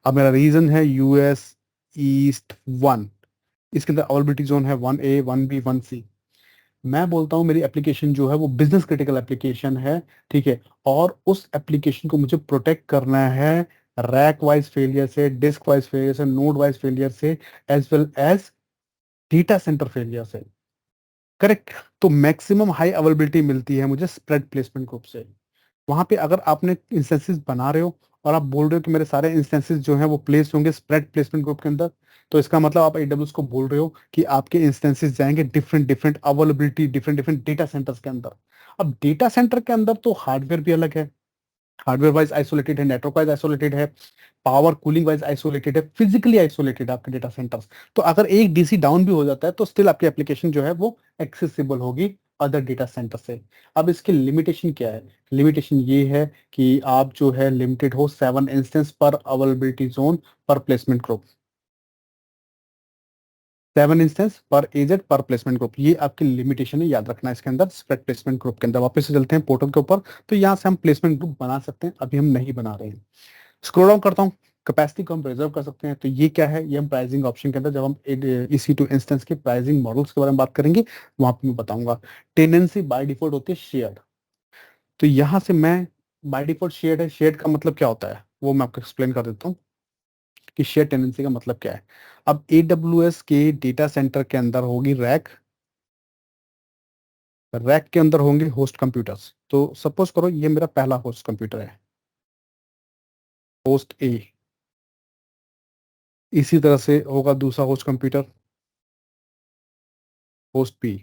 अब मेरा रीजन है US East 1, इसके अंदर अवेलेबिलिटी जोन है 1A 1B 1C। मैं बोलता हूँ मेरी एप्लीकेशन जो है वो बिजनेस क्रिटिकल एप्लीकेशन है। ठीक है, और उस एप्लीकेशन को मुझे प्रोटेक्ट करना है रैक वाइज फेलियर से, डिस्क वाइज फेलियर से, नोड वाइज फेलियर से, as well as data centre failure से। करेक्ट। तो मैक्सिमम हाई अवेलेबिलिटी मिलती है मुझे स्प्रेड प्लेसमेंट ग्रुप से। वहां पे अगर आपने इंस्टेंसेस बना रहे हो और आप बोल रहे हो कि मेरे सारे इंस्टेंसेस जो हैं वो प्लेस होंगे स्प्रेड प्लेसमेंट ग्रुप के अंदर, तो इसका मतलब आप AWS को बोल रहे हो कि आपके इंस्टेंसेस जाएंगे different different availability, different different data centres के अंदर। अब डेटा सेंटर के अंदर तो हार्डवेयर भी अलग है, हार्डवेयर वाइज आइसोलेटेड है, नेटवर्क वाइज आइसोलेटेड है, पावर कूलिंग वाइज आइसोलेटेड है, फिजिकली आइसोलेटेड है आपके डेटा सेंटर्स। तो अगर एक DC डाउन भी हो जाता है तो स्टिल आपकी एप्लीकेशन जो है वो एक्सेसिबल होगी अदर डेटा सेंटर से। अब इसकी लिमिटेशन क्या है, लिमिटेशन ये है कि आप जो है लिमिटेड हो 7 इंस्टेंस पर अवेलेबिलिटी जोन पर प्लेसमेंट ग्रुप, 7 इंस्टेंस पर एजेंट पर प्लेसमेंट ग्रुप, ये आपकी लिमिटेशन है, याद रखना इसके अंदर स्प्रेड प्लेसमेंट ग्रुप के अंदर। वापस से चलते हैं पोर्टल के ऊपर, तो यहाँ से हम प्लेसमेंट ग्रुप बना सकते हैं, अभी हम नहीं बना रहे हैं। स्क्रॉल डाउन करता हूँ, कैपेसिटी को हम रिजर्व कर सकते हैं, तो ये क्या है, ये हम प्राइसिंग ऑप्शन के अंदर जब हम EC2 इंस्टेंस के प्राइसिंग मॉडल्स के बारे में बात करेंगे वहां पे मैं बताऊंगा। टेंडेंसी बाय डिफॉल्ट होती है शेयर्ड। तो यहाँ से मैं बाय डिफॉल्ट शेयर्ड है, शेयर्ड का मतलब क्या होता है वो मैं आपको एक्सप्लेन कर देता हूँ कि शेयर टेंडेंसी का मतलब क्या है। अब AWS के डेटा सेंटर के अंदर होगी रैक, रैक के अंदर होंगे होस्ट कंप्यूटर्स। तो सपोज करो ये मेरा पहला होस्ट कंप्यूटर है, होस्ट A। इसी तरह से होगा दूसरा होस्ट कंप्यूटर, होस्ट B।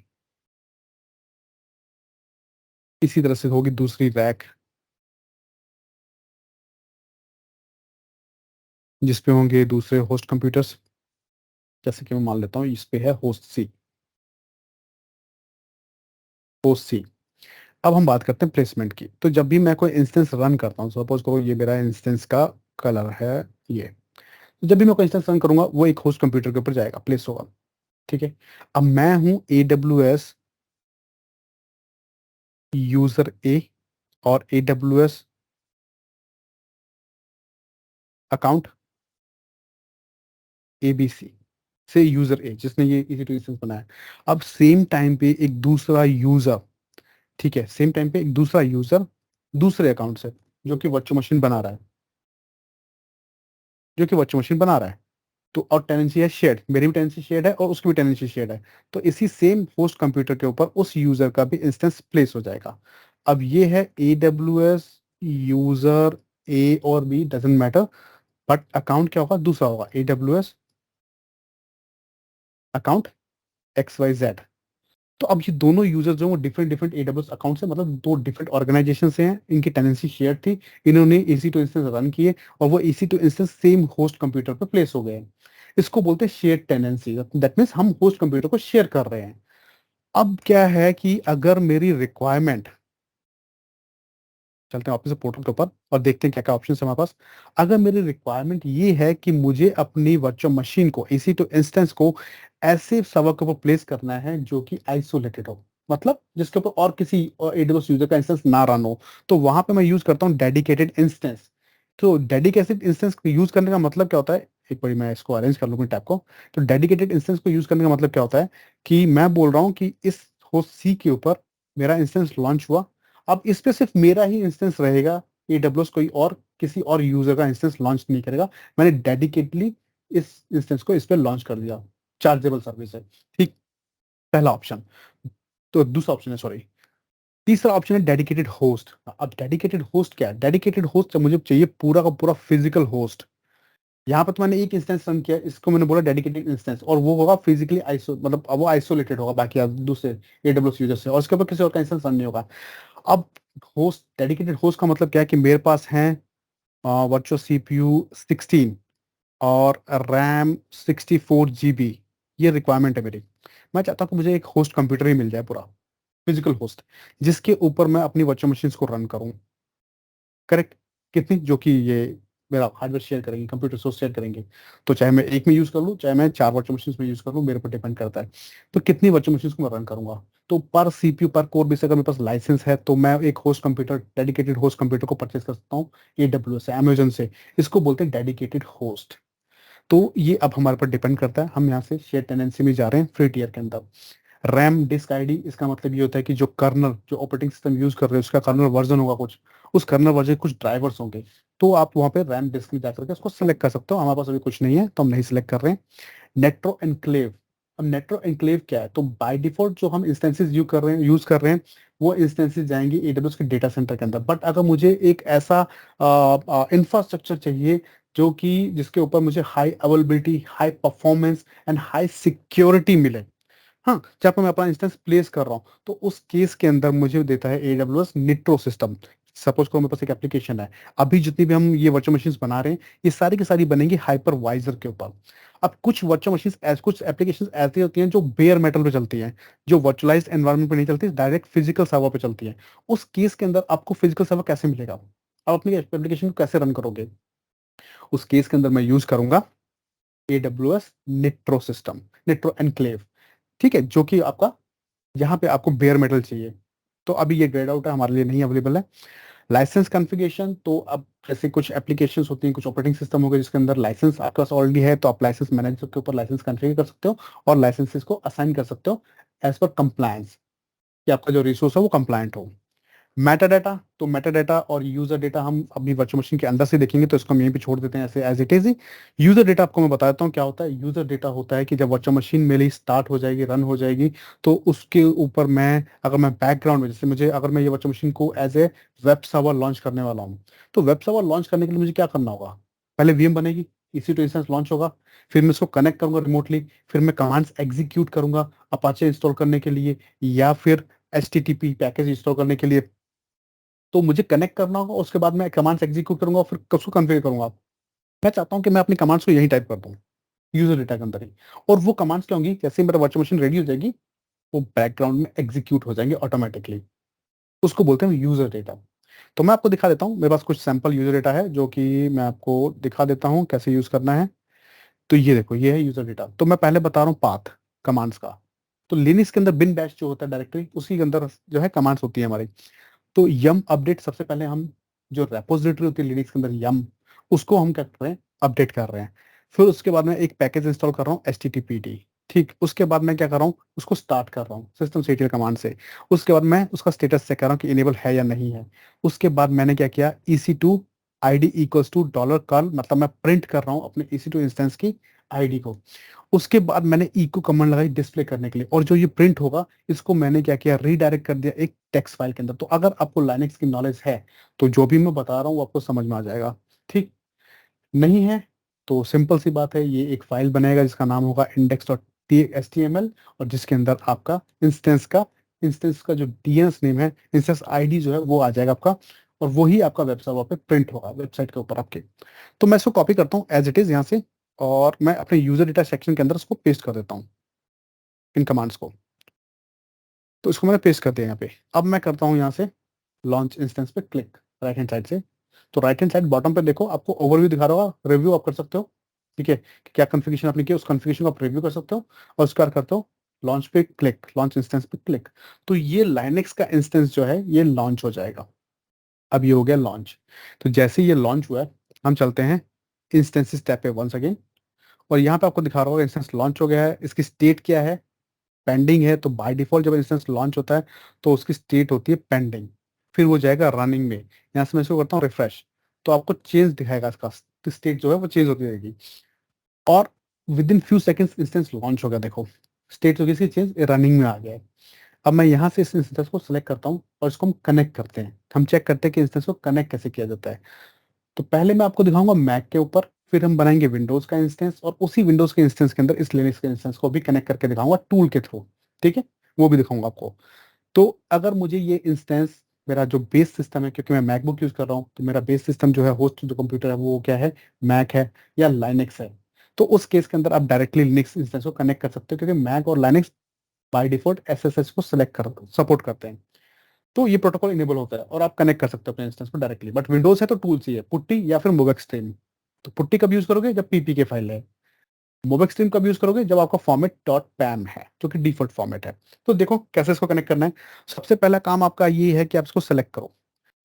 इसी तरह से होगी दूसरी रैक जिसपे होंगे दूसरे होस्ट कंप्यूटर्स, जैसे कि मैं मान लेता हूँ इस पे है होस्ट सी, होस्ट सी। अब हम बात करते हैं प्लेसमेंट की। तो जब भी मैं कोई इंस्टेंस रन करता हूँ, सपोज करो ये मेरा इंस्टेंस का कलर है ये, तो जब भी मैं कोई इंस्टेंस रन करूंगा वो एक होस्ट कंप्यूटर के ऊपर जाएगा, प्लेस होगा। ठीक है, अब मैं हूँ AWS यूजर ए और AWS अकाउंट ABC से यूजर ए जिसने ये EC2 इंस्टेंस बनाया। अब सेम टाइम पे एक दूसरा यूजर, ठीक है, सेम टाइम पे एक दूसरा यूजर दूसरे अकाउंट से जो कि वर्चुअल मशीन बना रहा है, जो कि वर्चुअल मशीन बना रहा है, तो और टेनेंसी है शेयर्ड, मेरी भी टेनेंसी शेयर्ड है और उसकी भी टेनेंसी शेयर्ड है। तो इसी सेम होस्ट कंप्यूटर के ऊपर उस यूजर का भी इंस्टेंस प्लेस हो जाएगा। अब ये है AWS यूजर A और B doesn't matter, but account क्या होगा, दूसरा होगा AWS अकाउंट XYZ। तो अब ये दोनों यूजर जो वो डिफरेंट डिफरेंट एडब्ल्यूएस अकाउंट से, मतलब दो डिफरेंट ऑर्गेनाइजेशन से हैं, इनकी टेनेंसी शेयर थी, इन्होंने ईसी टू इंस्टेंस रन किए और वो EC to instance same host computer पर प्लेस हो गए हैं। इसको बोलते हैं शेयर टेनेंसी, दैट मीन्स हम होस्ट कंप्यूटर को शेयर कर रहे हैं। अब क्या है कि अगर मेरी रिक्वायरमेंट, चलते हैं वापस से पोर्टल के ऊपर और देखते हैं क्या क्या ऑप्शन है हमारे पास। अगर मेरी रिक्वायरमेंट ये है कि मुझे अपनी वर्चुअल मशीन को, इसी टू इंस्टेंस को ऐसे सर्वर के ऊपर प्लेस करना है जो कि आइसोलेटेड हो, मतलब जिसके ऊपर और किसी एडब्ल्यूएस यूजर का इंस्टेंस ना रन हो, तो वहां पे मैं यूज करता हूँ डेडिकेटेड इंस्टेंस। तो डेडिकेटेड इंस्टेंस यूज करने का मतलब क्या होता है, एक बार मैं इसको अरेंज कर लूँ अपने टैब को। तो डेडिकेटेड इंस्टेंस को यूज करने का मतलब क्या होता है कि मैं बोल रहा हूँ कि इस होस्ट सी के ऊपर मेरा इंस्टेंस लॉन्च हुआ, अब इस पे सिर्फ मेरा ही इंस्टेंस रहेगा, एडब्ल्यूएस कोई और किसी और यूजर का इंस्टेंस लॉन्च नहीं करेगा। मैंने डेडिकेटली इस इंस्टेंस को इस पे लॉन्च कर दिया, चार्जेबल सर्विस है। ठीक, पहला ऑप्शन। तो दूसरा ऑप्शन है, सॉरी, तीसरा ऑप्शन है डेडिकेटेड होस्ट। अब डेडिकेटेड होस्ट क्या है? डेडिकेटेड होस्ट मुझे चाहिए पूरा का पूरा फिजिकल होस्ट। यहाँ पर तो मैंने एक इंस्टेंस रन किया, इसको मैंने बोला डेडिकेटेड इंस्टेंस, और वो होगा फिजिकली आइसो, मतलब अब वो आइसोलेटेड होगा बाकी दूसरे एडब्ल्यूएस यूजर से, और उसके ऊपर किसी और का इंस्टेंस रन नहीं होगा। अब होस्ट, डेडिकेटेड होस्ट का मतलब क्या है कि मेरे पास है वर्चुअल सीपीयू 16 और रैम 64 GB। ये रिक्वायरमेंट है मेरी। मैं चाहता हूँ कि मुझे एक होस्ट कंप्यूटर ही मिल जाए पूरा, फिजिकल होस्ट, जिसके ऊपर मैं अपनी वर्चुअल मशीन्स को रन करूँ। करेक्ट? कितनी, जो कि ये मेरा हार्डवेयर शेयर करेंगे, कंप्यूटर सोर्स शेयर करेंगे। तो चाहे मैं एक में यूज कर लूँ, चाहे मैं 4 वर्चुअल मशीन में यूज कर लूँ, मेरे पर डिपेंड करता है। तो कितनी वर्चुअल मशीन को मैं रन करूंगा, तो पर सीपीयू पर कोर बेस अगर मेरे पास लाइसेंस है तो मैं एक host computer, dedicated host computer को परचेज कर सकता हूँ एडब्ल्यूएस से, अमेजन से। इसको बोलते हैं डेडिकेटेड होस्ट। तो ये अब हमारे पर डिपेंड करता है, हम यहाँ से शेयर टेनेंसी में जा रहे हैं फ्री टियर के अंदर। रैम डिस्क आईडी, इसका मतलब ये होता है कि जो कर्नल, जो ऑपरेटिंग सिस्टम यूज कर रहे हैं उसका कर्नल वर्जन होगा कुछ, उस कर्नल वर्जन कुछ ड्राइवर्स होंगे। तो आप वहाँ पे रैम डिस्क में जाकर के उसको सेलेक्ट कर सकते हो। हमारे पास अभी कुछ नहीं है तो हम नहीं सिलेक्ट कर रहे हैं। Nitro enclave. अब नेट्रो एनक्लेव क्या है? तो बाय डिफॉल्ट जो हम इंस्टेंसेस यूज कर रहे हैं वो इंस्टेंसेस जाएंगे एडब्ल्यूएस के डेटा सेंटर के अंदर। बट अगर मुझे एक ऐसा इंफ्रास्ट्रक्चर चाहिए जो कि जिसके ऊपर मुझे high availability, high performance and high security मिले, हाँ, जहाँ पर मैं अपना इंस्टेंस प्लेस कर रहा हूँ, तो उस केस के अंदर मुझे देता है एडब्ल्यूएस निट्रो सिस्टम। सपोज करो मेरे पास एक एप्लीकेशन है, अभी जितनी भी हम ये वर्चुअल मशीन्स बना रहे हैं ये सारी की सारी बनेंगी हाइपरवाइजर के ऊपर। अब कुछ वर्चुअल मशीन्स, कुछ एप्लीकेशंस ऐसी होती हैं जो बेयर मेटल पे चलती हैं, जो वर्चुअलाइज्ड एनवायरनमेंट पे नहीं चलती, डायरेक्ट फिजिकल सर्वर पे चलती हैं। उस केस के अंदर आपको फिजिकल सर्वर कैसे मिलेगा? आप अपनी एप्लीकेशन को कैसे रन करोगे? उस केस के अंदर मैं यूज करूंगा AWS Nitro system, Nitro enclave. ठीक है, जो कि आपका, यहाँ पे आपको बेयर मेटल चाहिए। तो अभी ये ग्रेड आउट है, हमारे लिए नहीं अवेलेबल है। लाइसेंस कॉन्फ़िगरेशन, तो अब जैसे कुछ एप्लीकेशंस होती हैं, कुछ ऑपरेटिंग सिस्टम हो गए जिसके अंदर लाइसेंस आपके पास ऑलरेडी है, तो आप लाइसेंस मैनेजर के ऊपर लाइसेंस कॉन्फ़िगर कर सकते हो और लाइसेंसेस को असाइन कर सकते हो एज पर कंप्लायंस, कि आपका जो रिसोर्स है वो कंप्लायंट हो। मेटा डाटा, तो मेटा डाटा और यूजर डेटा हम अपनी वर्चुअल मशीन के अंदर से देखेंगे, तो इसको हम यहीं पे छोड़ देते हैं ऐसे एज इट इज ही। यूजर डेटा आपको मैं बता देता हूँ क्या होता है। यूजर डेटा होता है कि जब वर्चुअल मशीन मेरी स्टार्ट हो जाएगी, रन हो जाएगी, तो उसके ऊपर मैं, अगर मैं बैकग्राउंड में, जैसे मुझे, अगर मैं ये वर्चुअल मशीन को as a web server launch करने वाला हूँ, तो वेब सर्वर लॉन्च करने के लिए मुझे क्या करना होगा? पहले वीएम बनेगी, इसी टू इंस्टेंस लॉन्च होगा, फिर मैं इसको कनेक्ट करूंगा रिमोटली, फिर मैं कमांड्स एग्जीक्यूट करूंगा अपाचे इंस्टॉल करने के लिए, या फिर एचटीटीपी पैकेज इंस्टॉल करने के लिए। तो मुझे कनेक्ट करना होगा, उसके बाद मैं कमांड्स एग्जीक्यूट करूंगा और फिर उसको कॉन्फ़िगर करूंगा। मैं चाहता हूं कि मैं अपनी कमांड्स को यहीं टाइप कर दूं, यूजर डेटा के अंदर ही। और वो कमांड्स क्या होंगी, जैसे ही मेरा वर्चुअल मशीन रेडी हो जाएगी, वो बैकग्राउंड में एग्जीक्यूट हो जाएंगे ऑटोमेटिकली। उसको बोलते हैं यूजर डेटा। तो मैं आपको दिखा देता हूँ, मेरे पास कुछ सैंपल यूजर डेटा है जो कि मैं आपको दिखा देता हूँ कैसे यूज करना है। तो ये देखो, ये है यूजर डेटा। तो मैं पहले बता रहा हूँ पाथ कमांड्स का। तो लिनक्स के अंदर बिन बैश जो होता है डायरेक्टरी, उसी के अंदर जो है कमांड्स होती है हमारी। तो यम अपडेट, सबसे पहले हम जो रेपोजिटरी होती है लिनक्स के अंदर यम, उसको हम क्या कर रहे हैं, अपडेट कर रहे हैं। फिर उसके बाद में एक पैकेज इंस्टॉल कर रहा हूँ एचटीटीपीडी। ठीक, उसके बाद मैं क्या कर रहा हूँ, उसको स्टार्ट कर रहा हूँ सिस्टम सीटीएल कमांड से। उसके बाद मैं उसका स्टेटस चेक कर रहा हूँ कि इनेबल है या नहीं है। उसके बाद मैंने क्या किया, EC2 ID equals to dollar curl, मतलब मैं प्रिंट कर रहा हूँ अपने EC2 इंस्टेंस की आईडी को। उसके बाद मैंने इको कमांड लगाई डिस्प्ले करने के लिए, और जो ये प्रिंट होगा इसको मैंने क्या किया, रीडायरेक्ट कर दिया एक टेक्स्ट फाइल के अंदर। तो अगर आपको लाइनेक्स की नॉलेज है तो जो भी मैं बता रहा हूँ वो आपको समझ में आ जाएगा। ठीक, नहीं है तो सिंपल सी बात है, ये एक फाइल बनेगा जिसका नाम होगा index.txt। HTML और जिसके अंदर आपका इंस्टेंस का जो डीएनएस नेम है, इंस्टेंस आईडी जो है वो आ जाएगा आपका, और वही आपका वेब सर्वर पे प्रिंट होगा वेबसाइट के ऊपर आपके। तो मैं इसको कॉपी करता हूँ एज इट इज यहाँ से, और मैं अपने यूजर डेटा सेक्शन के अंदर उसको पेस्ट कर देता हूँ, इन कमांड्स को। तो इसको मैंने पेस्ट कर दिया यहाँ पे। अब मैं करता हूँ यहाँ से लॉन्च इंस्टेंस पे क्लिक राइट हैंड साइड से। तो राइट हैंड साइड बॉटम पे देखो आपको ओवरव्यू दिखा रहा होगा, रिव्यू आप कर सकते हो, ठीक है, कि क्या कॉन्फ़िगरेशन आपने किया, उस कॉन्फ़िगरेशन को आप रिव्यू कर सकते हो। और उसके बाद करते हो लॉन्च पे क्लिक, लॉन्च इंस्टेंस पे क्लिक, तो ये लाइनेक्स का इंस्टेंस जो है ये लॉन्च हो जाएगा। अब ये हो गया लॉन्च। तो जैसे ही ये लॉन्च हुआ है, हम चलते हैं इंस्टेंसेस टैब पे वंस अगेन, और यहाँ पे आपको दिखा रहा होगा इंस्टेंस लॉन्च हो गया है। इसकी स्टेट क्या है, पेंडिंग है। तो बाय डिफॉल्ट जब इंस्टेंस लॉन्च होता है तो उसकी स्टेट होती है पेंडिंग, फिर वो जाएगा रनिंग में। यहाँ से मैं इसको करता हूँ रिफ्रेश, तो आपको चेंज दिखाएगा, इसका स्टेट जो है वो चेंज होती रहेगी, और with in few seconds instance launch हो गया। देखो स्टेट हो गई इसकी चेंज, रनिंग में आ गया है। अब मैं यहाँ से इस इंस्टेंस को सिलेक्ट करता हूँ और इसको हम कनेक्ट करते हैं। हम चेक करते हैं कि इंस्टेंस को कनेक्ट कैसे किया जाता है। तो पहले मैं आपको दिखाऊंगा मैक के ऊपर, फिर हम बनाएंगे विंडोज का इंस्टेंस, और उसी विंडोज के इंस्टेंस के अंदर इस लिनक्स के इंस्टेंस को भी कनेक्ट करके दिखाऊंगा टूल के थ्रू, ठीक है, वो भी दिखाऊंगा आपको। तो अगर मुझे ये इंस्टेंस, मेरा जो बेस सिस्टम है, क्योंकि मैं मैकबुक यूज कर रहा हूँ, तो मेरा बेस सिस्टम जो है, होस्ट जो कंप्यूटर है वो क्या है, मैक है या लाइनेक्स है, तो उस केस के अंदर आप डायरेक्टली लिनक्स इंस्टेंस को कनेक्ट कर सकते हो, क्योंकि मैक और लाइनेक्स बाय डिफॉल्ट एसएसएच को सिलेक्ट कर सपोर्ट करते हैं। तो ये प्रोटोकॉल इनेबल होता है और आप कनेक्ट कर सकते हो अपने इंस्टेंस को डायरेक्टली। बट विंडोज है तो टूल चाहिए, पुट्टी या फिर मोवेक स्ट्रीम। तो पुट्टी कब यूज करोगे, जब पीपीके फाइल है। मोवेक स्ट्रीम कब यूज करोगे, जब आपका फॉर्मेट डॉट पैम है, जो कि डिफॉल्ट फॉर्मेट है। तो देखो कैसे इसको कनेक्ट करना है। सबसे पहला काम आपका ये है कि आप इसको सेलेक्ट करो।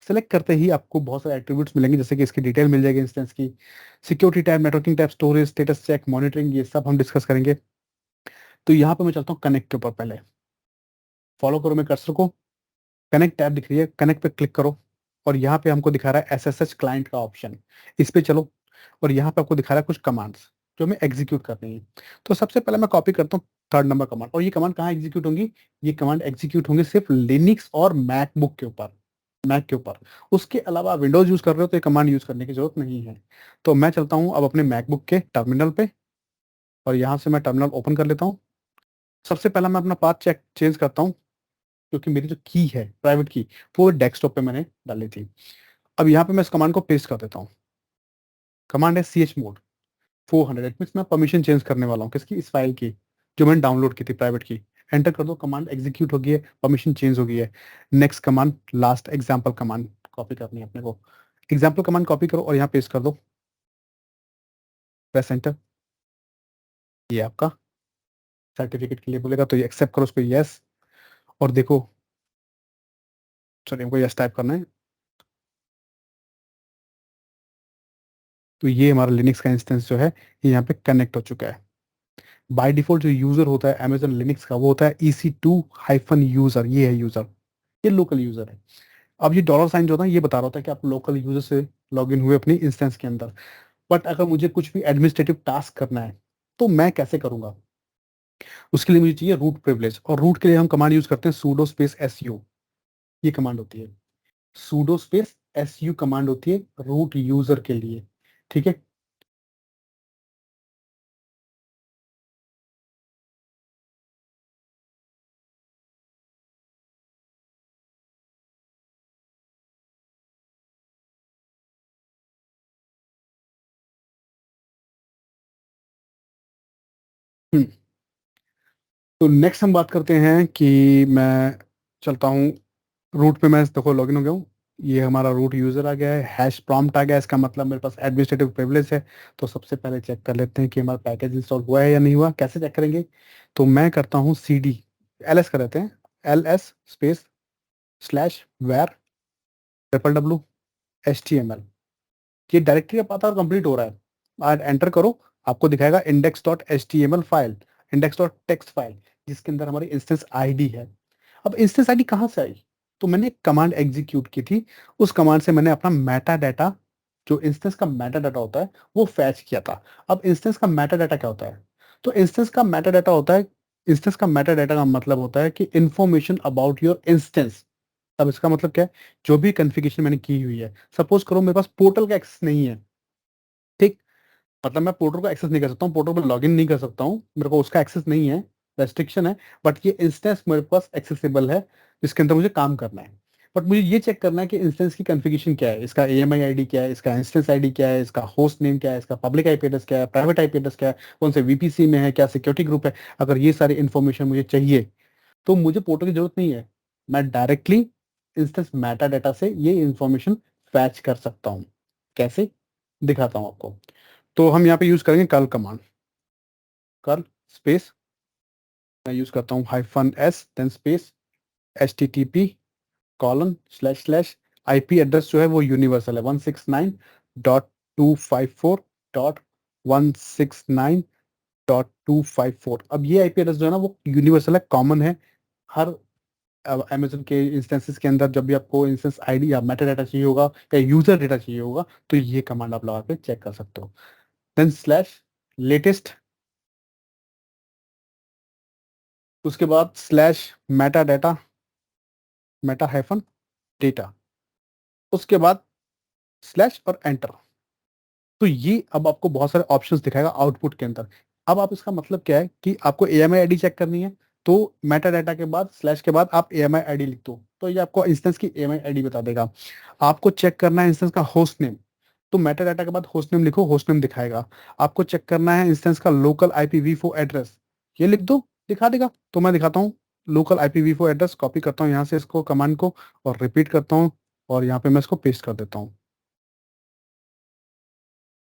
सेलेक्ट करते ही आपको बहुत सारे एट्रीब्यूट्स मिलेंगे, जैसे कि इसकी डिटेल मिल जाएगी इंस्टेंस की, security type, networking type, storage, status check, monitoring, ये सब हम डिस्कस करेंगे। तो यहाँ पे मैं चलता हूँ कनेक्ट के ऊपर। पहले फॉलो करो मैं कर्सर को, कनेक्ट टैब दिख रही है, कनेक्ट पे क्लिक करो, और यहाँ पे हमको दिखा रहा है एसएसएच क्लाइंट का ऑप्शन, इस पे चलो, और यहाँ पे आपको दिखा रहा है कुछ कमांड्स जो हमें एग्जीक्यूट करनी है। तो सबसे पहले मैं कॉपी करता हूँ थर्ड नंबर कमांड, और ये कमांड कहाँ एग्जीक्यूट होंगी, ये कमांड एग्जीक्यूट होंगे सिर्फ लिनक्स और मैकबुक के ऊपर, मैक के ऊपर। उसके अलावा विंडोज यूज कर रहे हो तो ये कमांड यूज करने की जरूरत नहीं है। तो मैं चलता हूँ अब अपने मैकबुक के टर्मिनल पे, और यहाँ से मैं टर्मिनल ओपन कर लेता हूँ। सबसे पहला मैं अपना पाथ चेंज करता हूँ, क्योंकि मेरी जो की है प्राइवेट की, वो डेस्कटॉप पे मैंने डाली थी। अब यहाँ पे मैं इस कमांड को पेस्ट कर देता हूँ। कमांड है ch मोड 400, इट मीन्स मैं परमिशन चेंज करने वाला हूँ किसकी, इस फाइल की जो मैंने डाउनलोड की थी प्राइवेट की। एंटर कर दो, कमांड एग्जीक्यूट हो गई है, परमिशन चेंज हो गई है। Next command, last example command copy करनी है अपने को। एग्जाम्पल कमांड कॉपी करो और यहाँ पेस्ट कर दो, प्रेस एंटर। ये आपका सर्टिफिकेट के लिए बोलेगा, तो ये एक्सेप्ट करो उसको, यस। और देखो, सॉरी हमको यस टाइप करना है। तो ये हमारा लिनक्स का इंस्टेंस जो है ये यहाँ पे कनेक्ट हो चुका है। बाय डिफॉल्ट जो यूजर होता है अमेजन लिनक्स का, वो होता है EC2-यूजर, ये है यूजर, ये लोकल यूजर है। अब ये डॉलर साइन जो होता है ये बता रहा होता है कि आप लोकल यूजर से लॉग इन हुए अपनी इंस्टेंस के अंदर। बट अगर मुझे कुछ भी एडमिनिस्ट्रेटिव टास्क करना है तो मैं कैसे करूंगा, उसके लिए मुझे चाहिए रूट प्रिविलेज, और रूट के लिए हम कमांड यूज करते हैं sudo स्पेस su। ये कमांड होती है sudo स्पेस su, कमांड होती है रूट यूजर के लिए, ठीक है। हम्म, तो नेक्स्ट हम बात करते हैं कि मैं चलता हूँ रूट पे, मैं देखो लॉगिन हो गया हूँ। ये हमारा रूट यूजर आ गया है, हैश प्रॉम्प्ट आ गया है, इसका मतलब मेरे पास एडमिनिस्ट्रेटिव प्रिविलेज है। तो सबसे पहले चेक कर लेते हैं कि हमारा पैकेज इंस्टॉल हुआ है या नहीं हुआ। कैसे चेक करेंगे, तो मैं करता हूँ CD LS कर देते हैं, LS space slash where www.html, ये डायरेक्टरी अब पता कंप्लीट हो रहा है। आज एंटर करो, आपको दिखाएगा index.html फाइल, index.txt फाइल, जिसके अंदर हमारी इंस्टेंस आईडी है। अब इंस्टेंस आईडी कहाँ से आई, तो मैंने एक कमांड एग्जीक्यूट की थी, उस कमांड से मैंने अपना मेटा डाटा, जो इंस्टेंस का मेटा डाटा होता है वो फैच किया था। अब इंस्टेंस का मेटा डाटा क्या होता है, तो इंस्टेंस का मेटा डाटा होता है, इंस्टेंस का मेटा डाटा का मतलब होता है कि इंफॉर्मेशन अबाउट योर इंस्टेंस। अब इसका मतलब क्या है, जो भी कॉन्फ़िगरेशन मैंने की हुई है, सपोज करो मेरे पास पोर्टल का एक्सेस नहीं है, ठीक, मतलब मैं पोर्टल को एक्सेस नहीं कर सकता हूँ, पोर्टल पर लॉगिन नहीं कर सकता हूँ, मेरे को उसका एक्सेस नहीं है, रेस्ट्रिक्शन है। बट ये इंस्टेंस मेरे पास एक्सेसिबल है, जिसके अंदर मुझे काम करना है। बट मुझे ये चेक करना है कि इंस्टेंस की कॉन्फ़िगरेशन क्या है, इसका AMI आईडी क्या है, इसका इंस्टेंस आईडी क्या है, इसका होस्ट नेम क्या है, इसका पब्लिक आईपी एड्रेस क्या है, प्राइवेट आईपी एड्रेस क्या है, कौन से VPC में है, क्या सिक्योरिटी ग्रुप है। अगर ये सारी इन्फॉर्मेशन मुझे चाहिए तो मुझे पोर्टल की जरूरत नहीं है, मैं डायरेक्टली इंस्टेंस मेटा डाटा से ये इन्फॉर्मेशन फैच कर सकता हूँ। कैसे, दिखाता हूँ आपको। तो हम यहाँ पे यूज करेंगे कर्ल कमांड। कर्ल स्पेस, मैं यूज करता हूँ -s then space http colon / IP address जो है वो यूनिवर्सल है 169.254.169.254। अब ये IP एड्रेस जो है ना वो यूनिवर्सल है, कॉमन है। हर अमेज़न के इंस्टेंसेस के अंदर जब भी आपको इंस्टेंस आईडी या मेटा डाटा चाहिए होगा या यूजर डेटा चाहिए होगा तो ये कमांड आप लगा के चेक कर सकते हो। देन /लेटेस्ट, उसके बाद /Meta data, Meta hyphen data, उसके बाद स्लैश और एंटर। तो ये अब आपको बहुत सारे ऑप्शंस दिखाएगा आउटपुट के अंदर। अब आप इसका मतलब क्या है कि आपको AMI आईडी चेक करनी है तो मेटा डाटा के बाद स्लैश के बाद आप AMI आईडी लिख दो तो ये आपको इंस्टेंस की AMI आईडी बता देगा। आपको चेक करना है इंस्टेंस का होस्ट नेम, तो मेटा डाटा के बाद होस्ट नेम लिखो, होस्ट नेम दिखाएगा। आपको चेक करना है इंस्टेंस का लोकल IPv4 एड्रेस, ये लिख दो, दिखा देगा। तो मैं दिखाता हूँ लोकल IPv4 एड्रेस, कॉपी करता हूँ यहाँ से इसको कमांड को और रिपीट करता हूँ और यहाँ पे मैं इसको पेस्ट कर देता हूँ।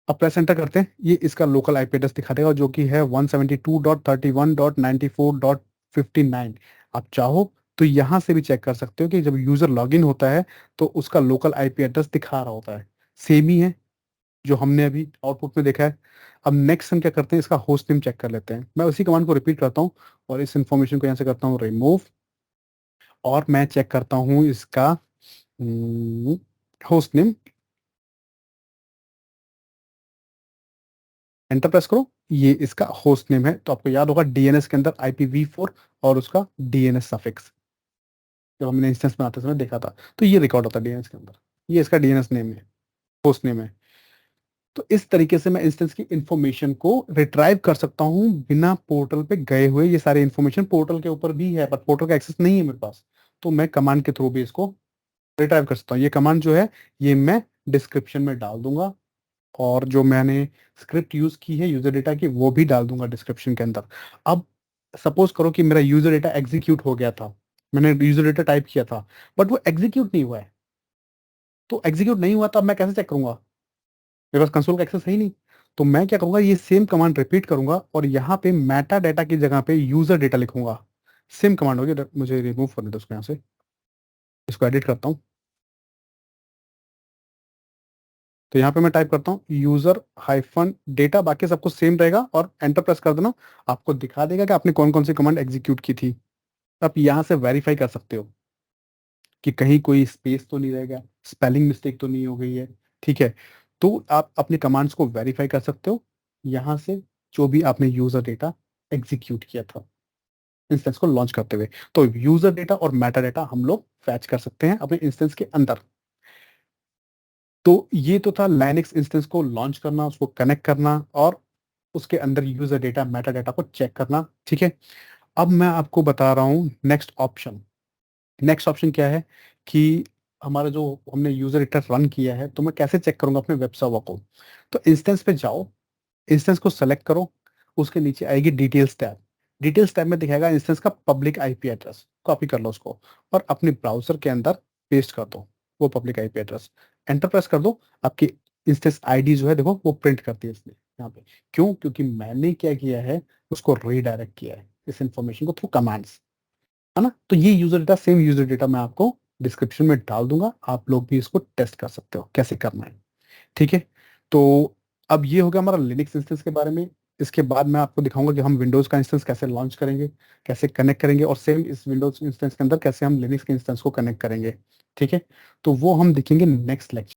अब प्रेस एंटर करते हैं, ये इसका लोकल IP एड्रेस दिखा देगा जो कि है 172.31.94.59। आप चाहो तो यहाँ से भी चेक कर सकते हो कि जब यूजर लॉगिन होता है तो उसका लोकल IP एड्रेस दिखा रहा होता है, सेम ही है जो हमने अभी आउटपुट में देखा है। अब नेक्स्ट हम क्या करते हैं, इसका होस्ट नेम चेक कर लेते हैं। मैं उसी कमांड को रिपीट करता हूँ और इस इंफॉर्मेशन को यहाँ से करता हूँ रिमूव और मैं चेक करता हूँ इसका होस्ट नेम। एंटर प्रेस करो, ये इसका होस्ट नेम है। तो आपको याद होगा DNS के अंदर IPv4 और उसका DNS सफिक्स जब हमने इंस्टेंस बनाते समय देखा था, तो ये रिकॉर्ड होता है DNS के अंदर, ये इसका DNS नेम है, होस्ट नेम है। तो इस तरीके से मैं इंस्टेंस की इंफॉर्मेशन को रिट्राइव कर सकता हूँ बिना पोर्टल पे गए हुए। ये सारी इंफॉर्मेशन पोर्टल के ऊपर भी है बट पोर्टल का एक्सेस नहीं है मेरे पास, तो मैं कमांड के थ्रू भी इसको रिट्राइव कर सकता हूँ। ये कमांड जो है ये मैं डिस्क्रिप्शन में डाल दूंगा और जो मैंने स्क्रिप्ट यूज की है यूजर डेटा की वो भी डाल दूंगा डिस्क्रिप्शन के अंदर। अब सपोज करो कि मेरा यूजर डेटा एग्जीक्यूट हो गया था, मैंने यूजर डेटा टाइप किया था बट वो एग्जीक्यूट नहीं हुआ है। तो एग्जीक्यूट नहीं हुआ तो अब मैं कैसे चेक करूंगा, मेरे पास कंसोल का एक्सेस है ही नहीं। तो मैं क्या करूंगा, ये सेम कमांड रिपीट करूंगा और यहाँ पे मेटा डेटा की जगह पे यूजर डेटा लिखूंगा। सेम कमांड होगी, मुझे रिमूव करने दो उसको यहाँ से, इसको एडिट करता हूँ। तो यहाँ पे मैं टाइप करता हूँ यूजर हाइफन डेटा, बाकी सब कुछ सेम रहेगा और एंटर प्रेस कर देना। आपको दिखा देगा कि आपने कौन कौन सी कमांड एग्जीक्यूट की थी। आप यहाँ से वेरीफाई कर सकते हो कि कहीं कोई स्पेस तो नहीं रहेगा, स्पेलिंग मिस्टेक तो नहीं हो गई है। ठीक है, तो आप अपने कमांड्स को वेरीफाई कर सकते हो यहाँ से, जो भी आपने यूजर डेटा एग्जीक्यूट किया था इंस्टेंस को लॉन्च करते हुए। तो यूजर डेटा और मेटा डेटा हम लोग फैच कर सकते हैं अपने इंस्टेंस के अंदर। तो ये तो था लाइनक्स इंस्टेंस को लॉन्च करना, उसको कनेक्ट करना और उसके अंदर यूजर डेटा मेटा डेटा को चेक करना। ठीक है, अब मैं आपको बता रहा हूँ नेक्स्ट ऑप्शन। नेक्स्ट ऑप्शन क्या है कि हमारा जो हमने यूजर डेटा रन किया है तो मैं कैसे चेक करूंगा अपने वेब सर्वर को। तो इंस्टेंस पे जाओ, इंस्टेंस को सेलेक्ट करो, उसके नीचे आएगी डिटेल्स टैब। डिटेल्स टैब में दिखाएगा इंस्टेंस का पब्लिक IP एड्रेस, कॉपी कर लो उसको और अपने ब्राउजर के अंदर पेस्ट कर दो वो public IP address. Enter press कर दो, आपकी इंस्टेंस आईडी जो है देखो वो प्रिंट करती है इसने यहाँ पे। क्यों, क्योंकि मैंने क्या किया है, उसको रीडायरेक्ट किया है इस इंफॉर्मेशन को थ्रू कमांड्स, है ना। तो ये user data, same user data मैं आपको डिस्क्रिप्शन में डाल दूंगा, आप लोग भी इसको टेस्ट कर सकते हो कैसे करना है। ठीक है, तो अब ये हो गया हमारा लिनक्स इंस्टेंस के बारे में। इसके बाद मैं आपको दिखाऊंगा कि हम विंडोज का इंस्टेंस कैसे लॉन्च करेंगे, कैसे कनेक्ट करेंगे और सेम इस विंडोज इंस्टेंस के अंदर कैसे हम लिनक्स के इंस्टेंस को कनेक्ट करेंगे। ठीक है, तो वो हम देखेंगे नेक्स्ट लेक्चर।